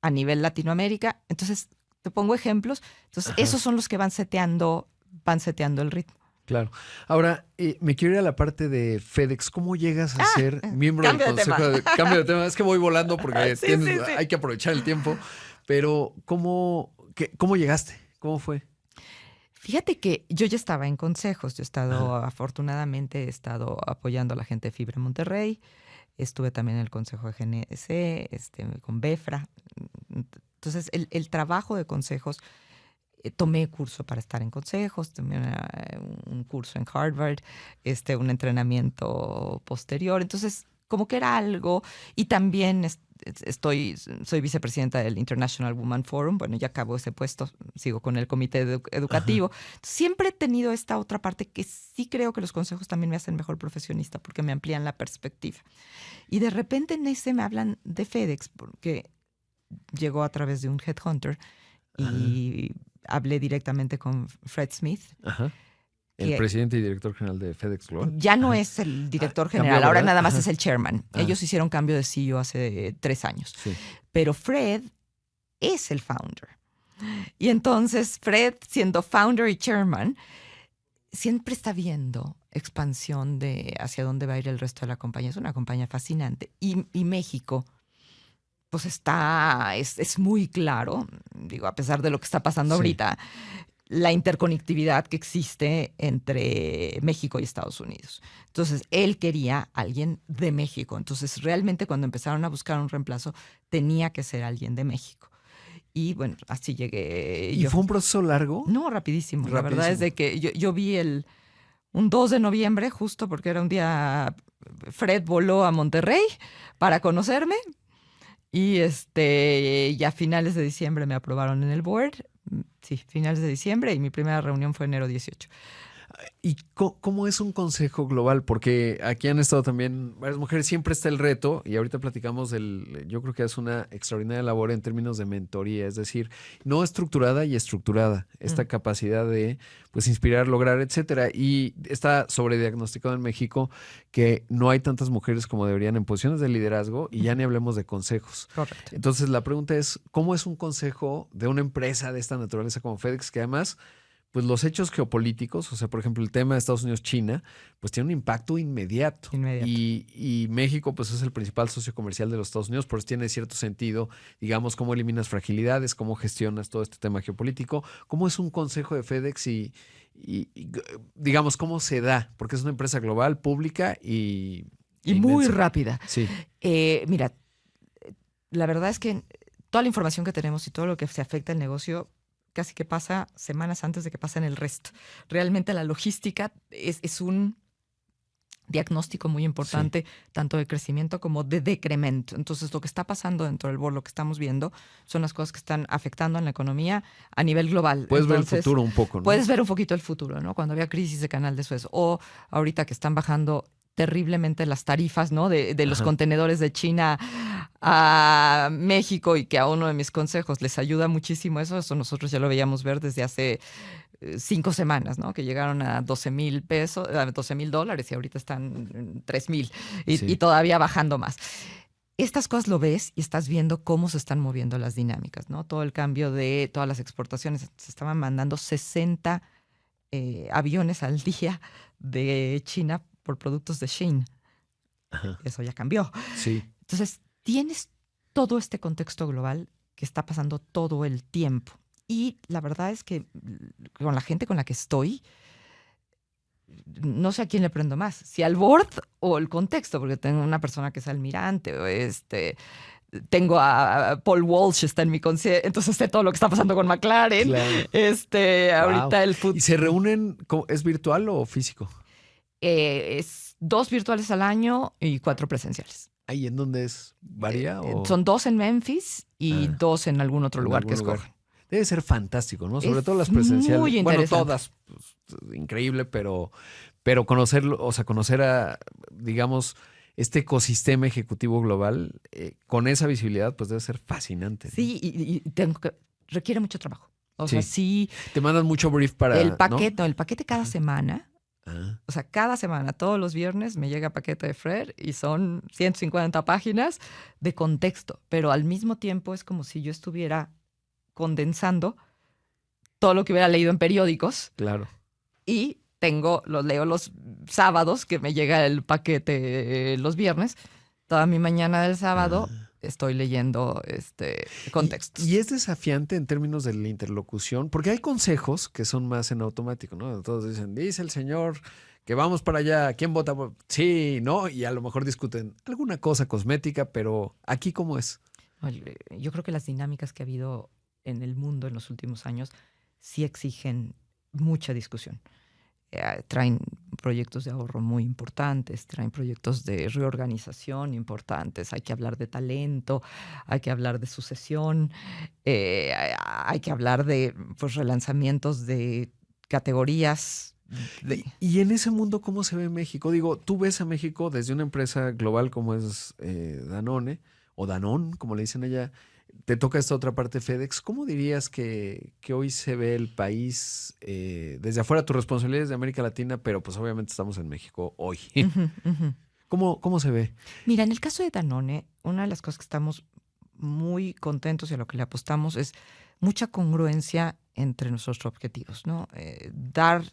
a nivel Latinoamérica, entonces te pongo ejemplos. Entonces, esos son los que van seteando el ritmo. Claro. Ahora, me quiero ir a la parte de FedEx. ¿Cómo llegas a ser miembro del consejo? Cambio de tema. Es que voy volando porque Sí. hay que aprovechar el tiempo. Pero, ¿cómo llegaste? ¿Cómo fue? Fíjate que yo ya estaba en consejos. Afortunadamente, he estado apoyando a la gente de Fibra Monterrey. Estuve también en el consejo de GNC, con BEFRA. Entonces, el trabajo de consejos, tomé curso para estar en consejos, tomé un curso en Harvard, un entrenamiento posterior. Entonces, como que era algo. Y también soy vicepresidenta del International Women Forum. Bueno, ya acabó ese puesto, sigo con el comité educativo. Siempre he tenido esta otra parte que sí creo que los consejos también me hacen mejor profesionista porque me amplían la perspectiva. Y de repente en ese me hablan de FedEx porque llegó a través de un headhunter y hablé directamente con Fred Smith. Ajá. El presidente y director general de FedEx Global. Ya no es el director general, cambió, ahora ¿verdad? nada más es el chairman. Ellos hicieron cambio de CEO hace 3 años. Sí. Pero Fred es el founder. Y entonces Fred, siendo founder y chairman, siempre está viendo expansión de hacia dónde va a ir el resto de la compañía. Es una compañía fascinante. Y México, pues es muy claro, digo, a pesar de lo que está pasando ahorita, la interconectividad que existe entre México y Estados Unidos. Entonces, él quería a alguien de México. Entonces, realmente cuando empezaron a buscar un reemplazo, tenía que ser alguien de México. Y bueno, así llegué. ¿Y fue un proceso largo? No, rapidísimo. La verdad es de que yo vi un 2 de noviembre, justo porque era un día, Fred voló a Monterrey para conocerme. Y ya a finales de diciembre me aprobaron en el board. Sí, finales de diciembre, y mi primera reunión fue enero 18. ¿Y cómo es un consejo global? Porque aquí han estado también varias mujeres, siempre está el reto, y ahorita platicamos yo creo que es una extraordinaria labor en términos de mentoría, es decir, no estructurada y estructurada, esta capacidad de pues inspirar, lograr, etcétera. Y está sobrediagnosticado en México que no hay tantas mujeres como deberían en posiciones de liderazgo, y ya ni hablemos de consejos. Correcto. Entonces la pregunta es, ¿cómo es un consejo de una empresa de esta naturaleza como FedEx, que además pues los hechos geopolíticos, o sea, por ejemplo, el tema de Estados Unidos-China, pues tiene un impacto inmediato. Y México, pues es el principal socio comercial de los Estados Unidos, por eso tiene cierto sentido, digamos, cómo eliminas fragilidades, cómo gestionas todo este tema geopolítico, cómo es un consejo de FedEx y, digamos, cómo se da, porque es una empresa global, pública y muy inmensa. rápida. Sí. Mira, la verdad es que toda la información que tenemos y todo lo que se afecta al negocio casi que pasa semanas antes de que pasen el resto. Realmente la logística es un diagnóstico muy importante, tanto de crecimiento como de decremento. Entonces, lo que está pasando dentro del board, lo que estamos viendo, son las cosas que están afectando a la economía a nivel global. Puedes ver el futuro un poco, ¿no? Puedes ver un poquito el futuro, ¿no? Cuando había crisis de Canal de Suez, o ahorita que están bajando terriblemente las tarifas, ¿no? De los contenedores de China a México, y que a uno de mis consejos les ayuda muchísimo eso nosotros ya lo veíamos ver desde hace 5 semanas, ¿no? Que llegaron a $12,000, a $12,000, y ahorita están en 3,000 y todavía bajando más. Estas cosas lo ves y estás viendo cómo se están moviendo las dinámicas, ¿no? Todo el cambio de todas las exportaciones. Se estaban mandando 60 aviones al día de China por productos de Shein. Ajá. Eso ya cambió. Sí. Entonces, tienes todo este contexto global que está pasando todo el tiempo. Y la verdad es que con la gente con la que estoy, no sé a quién le prendo más, si al board o el contexto, porque tengo una persona que es almirante, o tengo a Paul Walsh, está en mi concierto, entonces sé todo lo que está pasando con McLaren. Claro. Ahorita el fútbol. ¿Y se reúnen, es virtual o físico? Es 2 virtuales al año y 4 presenciales. ¿Ahí en dónde es? ¿Varía? Son 2 en Memphis y 2 en algún otro lugar que escogen. Debe ser fantástico, ¿no? Sobre todo las presenciales. Muy interesante. Bueno, todas, pues, increíble, pero conocerlo, o sea, conocer a, digamos, este ecosistema ejecutivo global con esa visibilidad, pues debe ser fascinante, ¿no? Sí, y requiere mucho trabajo. O sea, sí. Te mandan mucho brief para. El paquete, ¿no? El paquete cada Ajá. semana. O sea, cada semana, todos los viernes me llega paquete de Fred y son 150 páginas de contexto, pero al mismo tiempo es como si yo estuviera condensando todo lo que hubiera leído en periódicos. Claro. Y leo los sábados, que me llega el paquete los viernes. Toda mi mañana del sábado estoy leyendo contextos. Y es desafiante en términos de la interlocución, porque hay consejos que son más en automático, ¿no? Todos dicen, dice el señor que vamos para allá, ¿quién vota? Sí, ¿no? Y a lo mejor discuten alguna cosa cosmética, pero ¿aquí cómo es? Yo creo que las dinámicas que ha habido en el mundo en los últimos años sí exigen mucha discusión. Traen proyectos de ahorro muy importantes, traen proyectos de reorganización importantes, hay que hablar de talento, hay que hablar de sucesión, hay que hablar de relanzamientos de categorías. Y en ese mundo, ¿cómo se ve México? Digo, tú ves a México desde una empresa global como es Danone, o Danone, como le dicen allá. Te toca esta otra parte, FedEx. ¿Cómo dirías que hoy se ve el país desde afuera? Tu responsabilidad es de América Latina, pero pues obviamente estamos en México hoy. ¿Cómo se ve? Mira, en el caso de Danone, una de las cosas que estamos muy contentos y a lo que le apostamos es mucha congruencia entre nuestros objetivos, ¿no? Dar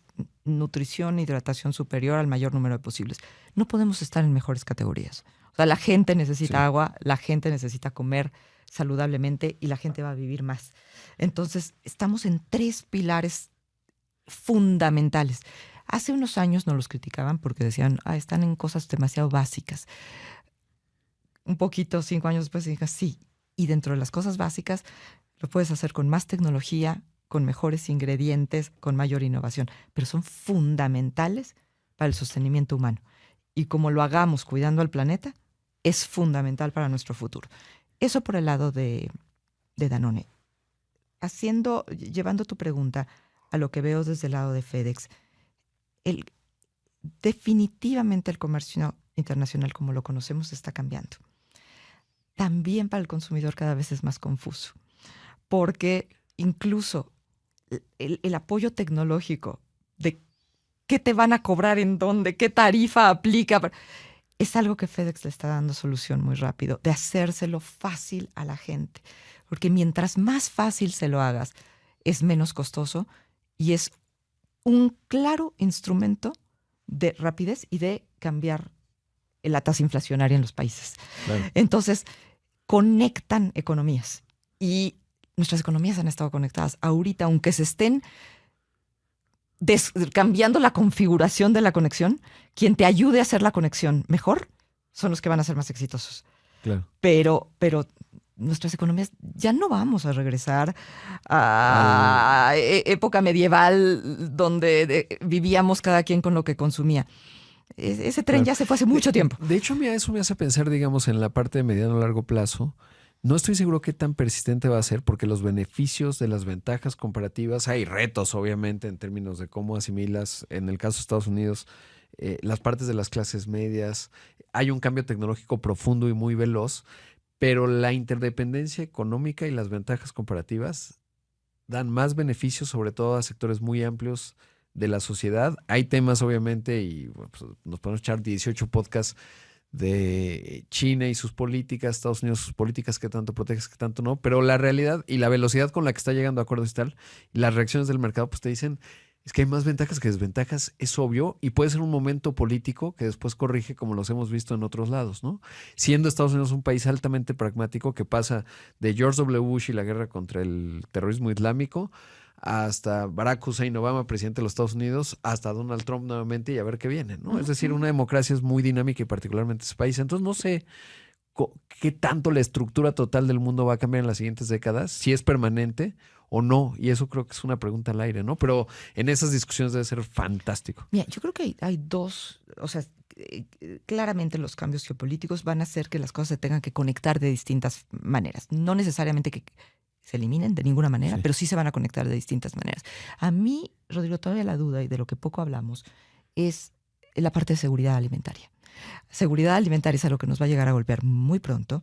nutrición e hidratación superior al mayor número de posibles. No podemos estar en mejores categorías. O sea, la gente necesita agua, la gente necesita comer saludablemente y la gente va a vivir más. Entonces, estamos en 3 pilares fundamentales. Hace unos años nos los criticaban porque decían, están en cosas demasiado básicas. Un poquito, 5 años después, dije, sí. Y dentro de las cosas básicas, lo puedes hacer con más tecnología, con mejores ingredientes, con mayor innovación. Pero son fundamentales para el sostenimiento humano. Y como lo hagamos cuidando al planeta, es fundamental para nuestro futuro. Eso por el lado de Danone. Llevando tu pregunta a lo que veo desde el lado de FedEx, definitivamente el comercio internacional como lo conocemos está cambiando. También para el consumidor cada vez es más confuso, porque incluso el apoyo tecnológico de qué te van a cobrar en dónde, qué tarifa aplica, es algo que FedEx le está dando solución muy rápido, de hacérselo fácil a la gente. Porque mientras más fácil se lo hagas, es menos costoso y es un claro instrumento de rapidez y de cambiar la tasa inflacionaria en los países. Claro. Entonces, conectan economías y nuestras economías han estado conectadas. Ahorita, aunque se estén cambiando la configuración de la conexión, quien te ayude a hacer la conexión mejor son los que van a ser más exitosos. Claro. Pero nuestras economías ya no vamos a regresar a época medieval donde vivíamos cada quien con lo que consumía. Ese tren ya se fue hace mucho tiempo. De hecho, mira, eso me hace pensar, digamos, en la parte de mediano a largo plazo. No estoy seguro qué tan persistente va a ser, porque los beneficios de las ventajas comparativas, hay retos, obviamente, en términos de cómo asimilas, en el caso de Estados Unidos, las partes de las clases medias. Hay un cambio tecnológico profundo y muy veloz, pero la interdependencia económica y las ventajas comparativas dan más beneficios, sobre todo a sectores muy amplios de la sociedad. Hay temas, obviamente, y bueno, pues nos podemos echar 18 podcasts de China y sus políticas, Estados Unidos sus políticas, que tanto proteges, que tanto no, pero la realidad y la velocidad con la que está llegando a acuerdos y tal, y las reacciones del mercado, pues te dicen, es que hay más ventajas que desventajas, es obvio, y puede ser un momento político que después corrige, como los hemos visto en otros lados, ¿no? Siendo Estados Unidos un país altamente pragmático que pasa de George W. Bush y la guerra contra el terrorismo islámico hasta Barack Hussein Obama, presidente de los Estados Unidos, hasta Donald Trump nuevamente y a ver qué viene, ¿no? Es decir, una democracia es muy dinámica y particularmente ese país. Entonces no sé qué tanto la estructura total del mundo va a cambiar en las siguientes décadas, si es permanente o no, y eso creo que es una pregunta al aire, ¿no? Pero en esas discusiones debe ser fantástico. Mira, yo creo que hay dos, o sea, claramente los cambios geopolíticos van a hacer que las cosas se tengan que conectar de distintas maneras. No necesariamente que se eliminen de ninguna manera, sí, pero sí se van a conectar de distintas maneras. A mí, Rodrigo, todavía la duda, y de lo que poco hablamos, es la parte de seguridad alimentaria. Seguridad alimentaria es algo que nos va a llegar a golpear muy pronto.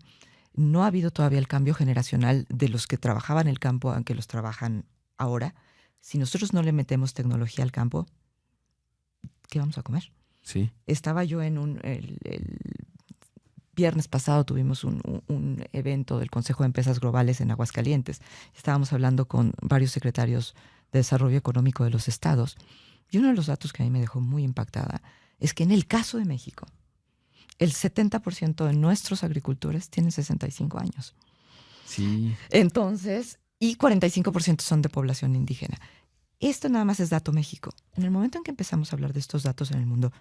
No ha habido todavía el cambio generacional de los que trabajaban en el campo a que los trabajan ahora. Si nosotros no le metemos tecnología al campo, ¿qué vamos a comer? Sí. Estaba yo en el viernes pasado tuvimos un evento del Consejo de Empresas Globales en Aguascalientes. Estábamos hablando con varios secretarios de Desarrollo Económico de los estados. Y uno de los datos que a mí me dejó muy impactada es que en el caso de México, el 70% de nuestros agricultores tienen 65 años. Sí. Entonces, y 45% son de población indígena. Esto nada más es dato México. En el momento en que empezamos a hablar de estos datos en el mundo,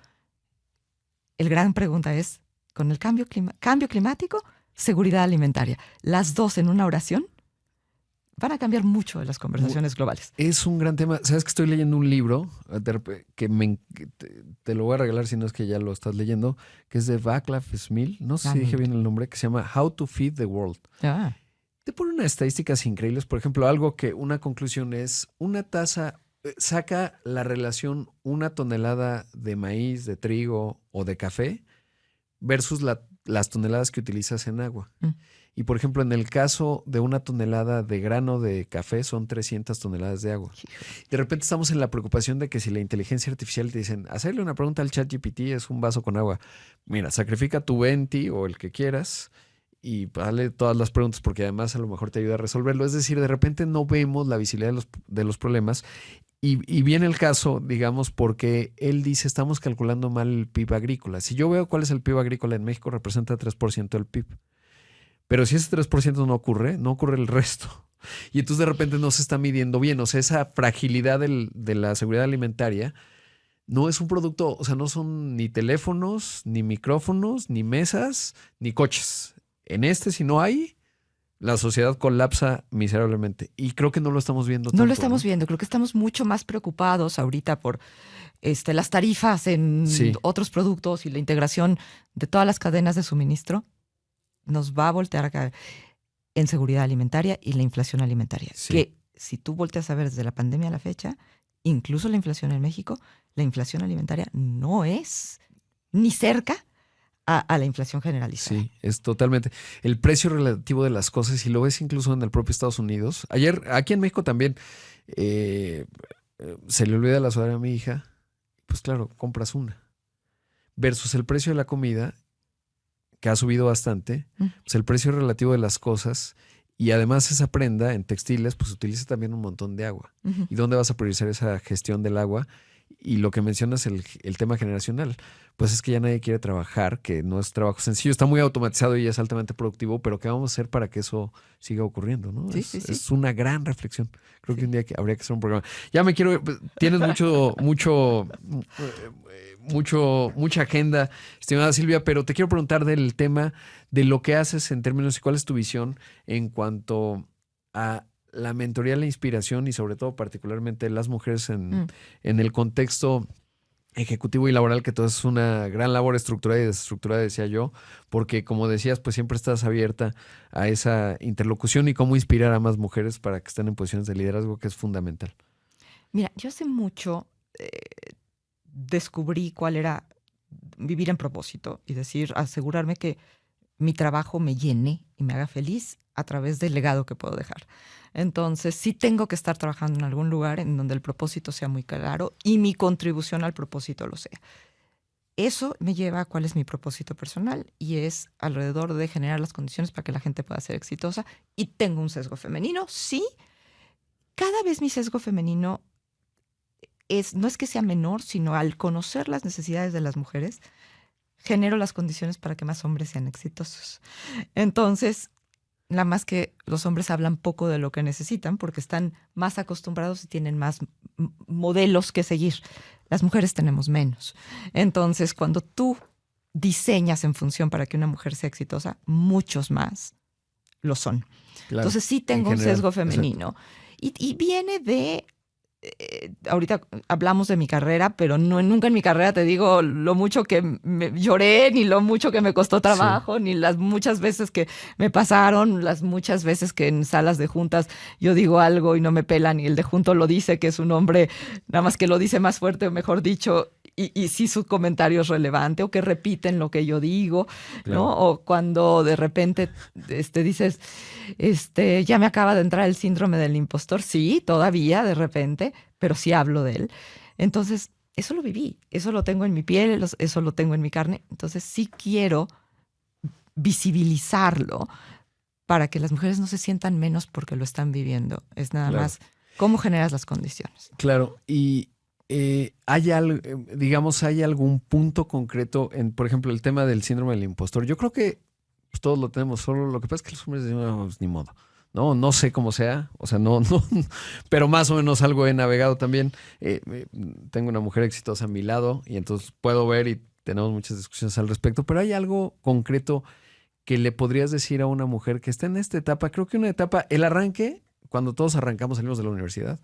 el gran pregunta es, con el cambio climático, seguridad alimentaria. Las dos en una oración van a cambiar mucho de las conversaciones globales. Es un gran tema. ¿Sabes que estoy leyendo un libro que te lo voy a regalar si no es que ya lo estás leyendo, que es de Václav Smil, no sé si dije bien el nombre, que se llama How to Feed the World. Te pone unas estadísticas increíbles. Por ejemplo, una conclusión es una taza, saca la relación 1 tonelada de maíz, de trigo o de café versus las toneladas que utilizas en agua. Y, por ejemplo, en el caso de 1 tonelada de grano de café son 300 toneladas de agua. De repente estamos en la preocupación de que si la inteligencia artificial te dicen, hacerle una pregunta al ChatGPT es un vaso con agua. Mira, sacrifica tu Venti o el que quieras y dale todas las preguntas porque además a lo mejor te ayuda a resolverlo. Es decir, de repente no vemos la visibilidad de los problemas. Y viene el caso, digamos, porque él dice, estamos calculando mal el PIB agrícola. Si yo veo cuál es el PIB agrícola en México, representa 3% del PIB. Pero si ese 3% no ocurre el resto. Y entonces de repente no se está midiendo bien. O sea, esa fragilidad de la seguridad alimentaria no es un producto, o sea, no son ni teléfonos, ni micrófonos, ni mesas, ni coches. Si no hay, la sociedad colapsa miserablemente. Y creo que no lo estamos viendo tanto. No lo estamos viendo. Creo que estamos mucho más preocupados ahorita por las tarifas en otros productos y la integración de todas las cadenas de suministro. Nos va a voltear a caer en seguridad alimentaria y la inflación alimentaria. Sí. Que si tú volteas a ver desde la pandemia a la fecha, incluso la inflación en México, la inflación alimentaria no es ni cerca a la inflación generalizada. Sí, es totalmente. El precio relativo de las cosas, y lo ves incluso en el propio Estados Unidos. Ayer, aquí en México también, se le olvida la sudadera a mi hija. Pues claro, compras una. Versus el precio de la comida, que ha subido bastante, pues el precio relativo de las cosas, y además esa prenda en textiles, pues utiliza también un montón de agua. ¿Y dónde vas a priorizar esa gestión del agua? Y lo que mencionas, el tema generacional, pues es que ya nadie quiere trabajar, que no es trabajo sencillo, está muy automatizado y ya es altamente productivo, pero ¿qué vamos a hacer para que eso siga ocurriendo? ¿No? Sí, es una gran reflexión. Creo que un día habría que hacer un programa. Ya me quiero, tienes mucha agenda, estimada Silvia, pero te quiero preguntar del tema de lo que haces en términos y cuál es tu visión en cuanto a la mentoría, la inspiración y sobre todo particularmente las mujeres en el contexto ejecutivo y laboral, que todo es una gran labor estructurada y desestructurada, decía yo, porque como decías, pues siempre estás abierta a esa interlocución y cómo inspirar a más mujeres para que estén en posiciones de liderazgo, que es fundamental. Mira, yo hace mucho descubrí cuál era vivir en propósito y decir, asegurarme que mi trabajo me llene y me haga feliz a través del legado que puedo dejar. Entonces, sí tengo que estar trabajando en algún lugar en donde el propósito sea muy claro y mi contribución al propósito lo sea. Eso me lleva a cuál es mi propósito personal y es alrededor de generar las condiciones para que la gente pueda ser exitosa. Y tengo un sesgo femenino, sí. Cada vez mi sesgo femenino no es que sea menor, sino al conocer las necesidades de las mujeres, genero las condiciones para que más hombres sean exitosos. Entonces, nada más que los hombres hablan poco de lo que necesitan porque están más acostumbrados y tienen más modelos que seguir. Las mujeres tenemos menos. Entonces, cuando tú diseñas en función para que una mujer sea exitosa, muchos más lo son. Claro, entonces, sí tengo un sesgo femenino. Y viene de... ahorita hablamos de mi carrera, pero nunca en mi carrera te digo lo mucho que me lloré, ni lo mucho que me costó trabajo, ni las muchas veces que me pasaron, las muchas veces que en salas de juntas yo digo algo y no me pelan y el de junto lo dice, que es un hombre, nada más que lo dice más fuerte, o mejor dicho, y sí su comentario es relevante, o que repiten lo que yo digo, claro, ¿no? O cuando de repente dices, ya me acaba de entrar el síndrome del impostor. Sí, todavía de repente, pero sí hablo de él. Entonces, eso lo viví, eso lo tengo en mi piel, eso lo tengo en mi carne. Entonces, sí quiero visibilizarlo para que las mujeres no se sientan menos porque lo están viviendo. Es nada más cómo generas las condiciones. Claro, y ¿hay algún punto concreto en, por ejemplo, el tema del síndrome del impostor? Yo creo que pues, todos lo tenemos, solo lo que pasa es que los hombres decimos, pues, ni modo. No sé cómo sea, o sea, no, pero más o menos algo he navegado también. Tengo una mujer exitosa a mi lado y entonces puedo ver y tenemos muchas discusiones al respecto, pero ¿hay algo concreto que le podrías decir a una mujer que está en esta etapa? Creo que una etapa, el arranque, cuando todos arrancamos, salimos de la universidad,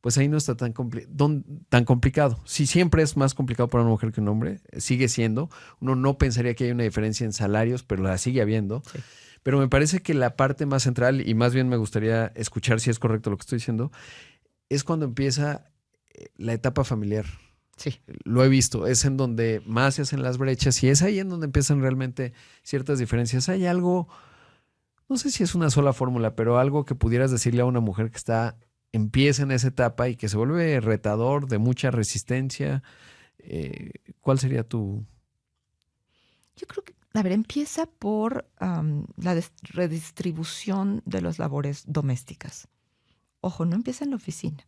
pues ahí no está tan complicado. Sí, siempre es más complicado para una mujer que un hombre, sigue siendo. Uno no pensaría que hay una diferencia en salarios, pero la sigue habiendo. Sí. Pero me parece que la parte más central, y más bien me gustaría escuchar si es correcto lo que estoy diciendo, es cuando empieza la etapa familiar. Sí. Lo he visto, es en donde más se hacen las brechas y es ahí en donde empiezan realmente ciertas diferencias. Hay algo, no sé si es una sola fórmula, pero algo que pudieras decirle a una mujer que empieza en esa etapa y que se vuelve retador, de mucha resistencia. ¿Cuál sería tu...? Yo creo que, a ver, empieza por la redistribución de las labores domésticas. Ojo, no empieza en la oficina.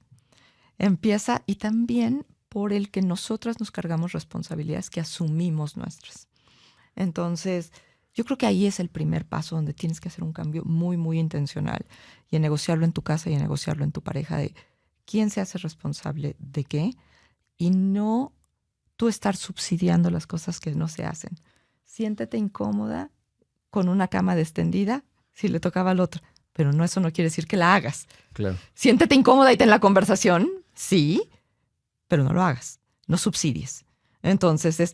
Empieza y también por el que nosotras nos cargamos responsabilidades que asumimos nuestras. Entonces, yo creo que ahí es el primer paso donde tienes que hacer un cambio muy, muy intencional y en negociarlo en tu casa y en negociarlo en tu pareja de quién se hace responsable de qué y no tú estar subsidiando las cosas que no se hacen. Siéntete incómoda con una cama extendida si le tocaba al otro, pero eso no quiere decir que la hagas. Claro. Siéntete incómoda y ten la conversación, sí, pero no lo hagas, no subsidies. Entonces es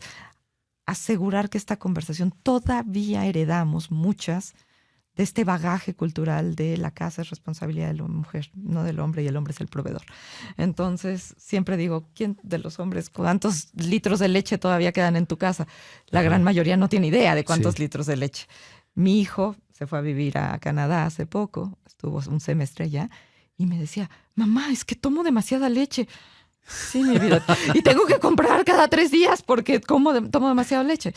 asegurar que esta conversación todavía heredamos muchas de este bagaje cultural de la casa es responsabilidad de la mujer, no del hombre, y el hombre es el proveedor. Entonces, siempre digo, ¿quién de los hombres, cuántos litros de leche todavía quedan en tu casa? La gran mayoría no tiene idea de cuántos litros de leche. Mi hijo se fue a vivir a Canadá hace poco, estuvo un semestre allá, y me decía, mamá, es que tomo demasiada leche. Sí, mi vida. Y tengo que comprar cada 3 días porque tomo demasiada leche.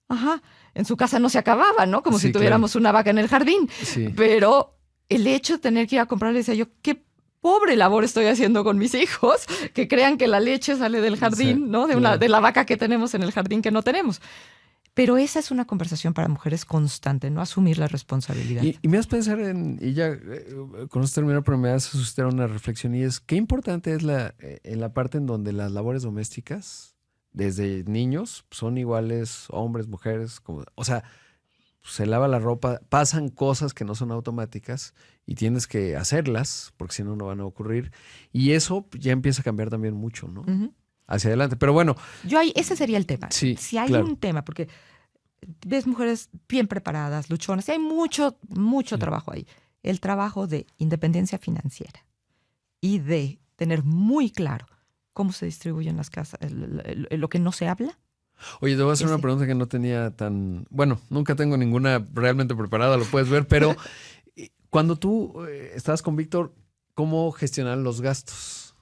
Ajá. En su casa no se acababa, ¿no? Como si tuviéramos una vaca en el jardín. Sí. Pero el hecho de tener que ir a comprar, decía yo, qué pobre labor estoy haciendo con mis hijos, que crean que la leche sale del jardín, ¿no? De la vaca que tenemos en el jardín que no tenemos. Pero esa es una conversación para mujeres constante, no asumir la responsabilidad. Y me haces pensar y ya con esto termino, pero me hace suscitar una reflexión, y es qué importante es en la parte en donde las labores domésticas, desde niños, son iguales hombres, mujeres, o sea, se lava la ropa, pasan cosas que no son automáticas y tienes que hacerlas, porque si no, no van a ocurrir. Y eso ya empieza a cambiar también mucho, ¿no? Uh-huh. Hacia adelante. Pero bueno. Ese sería el tema. Sí, si hay un tema, porque ves mujeres bien preparadas, luchonas, y hay mucho trabajo ahí. El trabajo de independencia financiera y de tener muy claro cómo se distribuyen las casas, lo que no se habla. Oye, te voy a hacer una pregunta que no tenía tan... Bueno, nunca tengo ninguna realmente preparada, lo puedes ver, pero cuando tú estabas con Víctor, ¿cómo gestionar los gastos?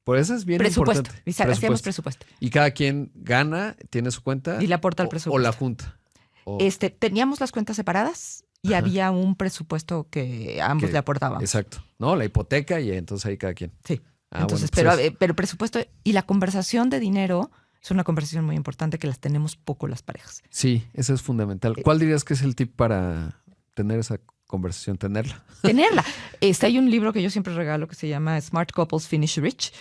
Por eso es bien importante. Hacíamos presupuesto. Y cada quien gana, tiene su cuenta. Y le aporta al presupuesto. O la junta. Teníamos las cuentas separadas y había un presupuesto que ambos le aportábamos. Exacto. No, la hipoteca y entonces ahí cada quien. Sí. Entonces, bueno, pues pero el presupuesto y la conversación de dinero es una conversación muy importante que las tenemos poco las parejas. Sí, eso es fundamental. ¿Cuál dirías que es el tip para tener esa conversación, tenerla? Hay un libro que yo siempre regalo que se llama Smart Couples Finish Rich.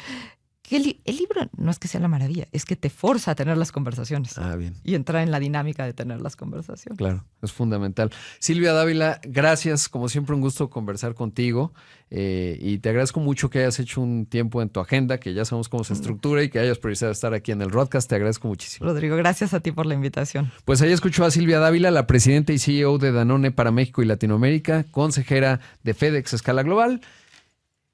Que el libro no es que sea la maravilla, es que te forza a tener las conversaciones. Bien. Y entrar en la dinámica de tener las conversaciones. Claro, es fundamental. Silvia Dávila, gracias. Como siempre, un gusto conversar contigo. Y te agradezco mucho que hayas hecho un tiempo en tu agenda, que ya sabemos cómo se estructura y que hayas priorizado estar aquí en el Rodcast. Te agradezco muchísimo. Rodrigo, gracias a ti por la invitación. Pues ahí escuchó a Silvia Dávila, la presidenta y CEO de Danone para México y Latinoamérica, consejera de FedEx a escala global.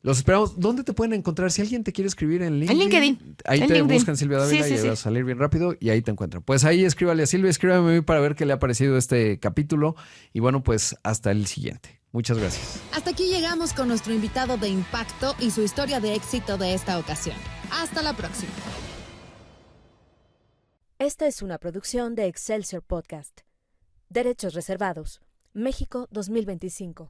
Los esperamos. ¿Dónde te pueden encontrar? Si alguien te quiere escribir en LinkedIn. En LinkedIn. Ahí te buscan Silvia Dávila y vas a salir bien rápido y ahí te encuentran. Pues ahí escríbale a Silvia, escríbame a mí para ver qué le ha parecido este capítulo. Y bueno, pues hasta el siguiente. Muchas gracias. Hasta aquí llegamos con nuestro invitado de impacto y su historia de éxito de esta ocasión. Hasta la próxima. Esta es una producción de Excelsior Podcast. Derechos reservados. México 2025.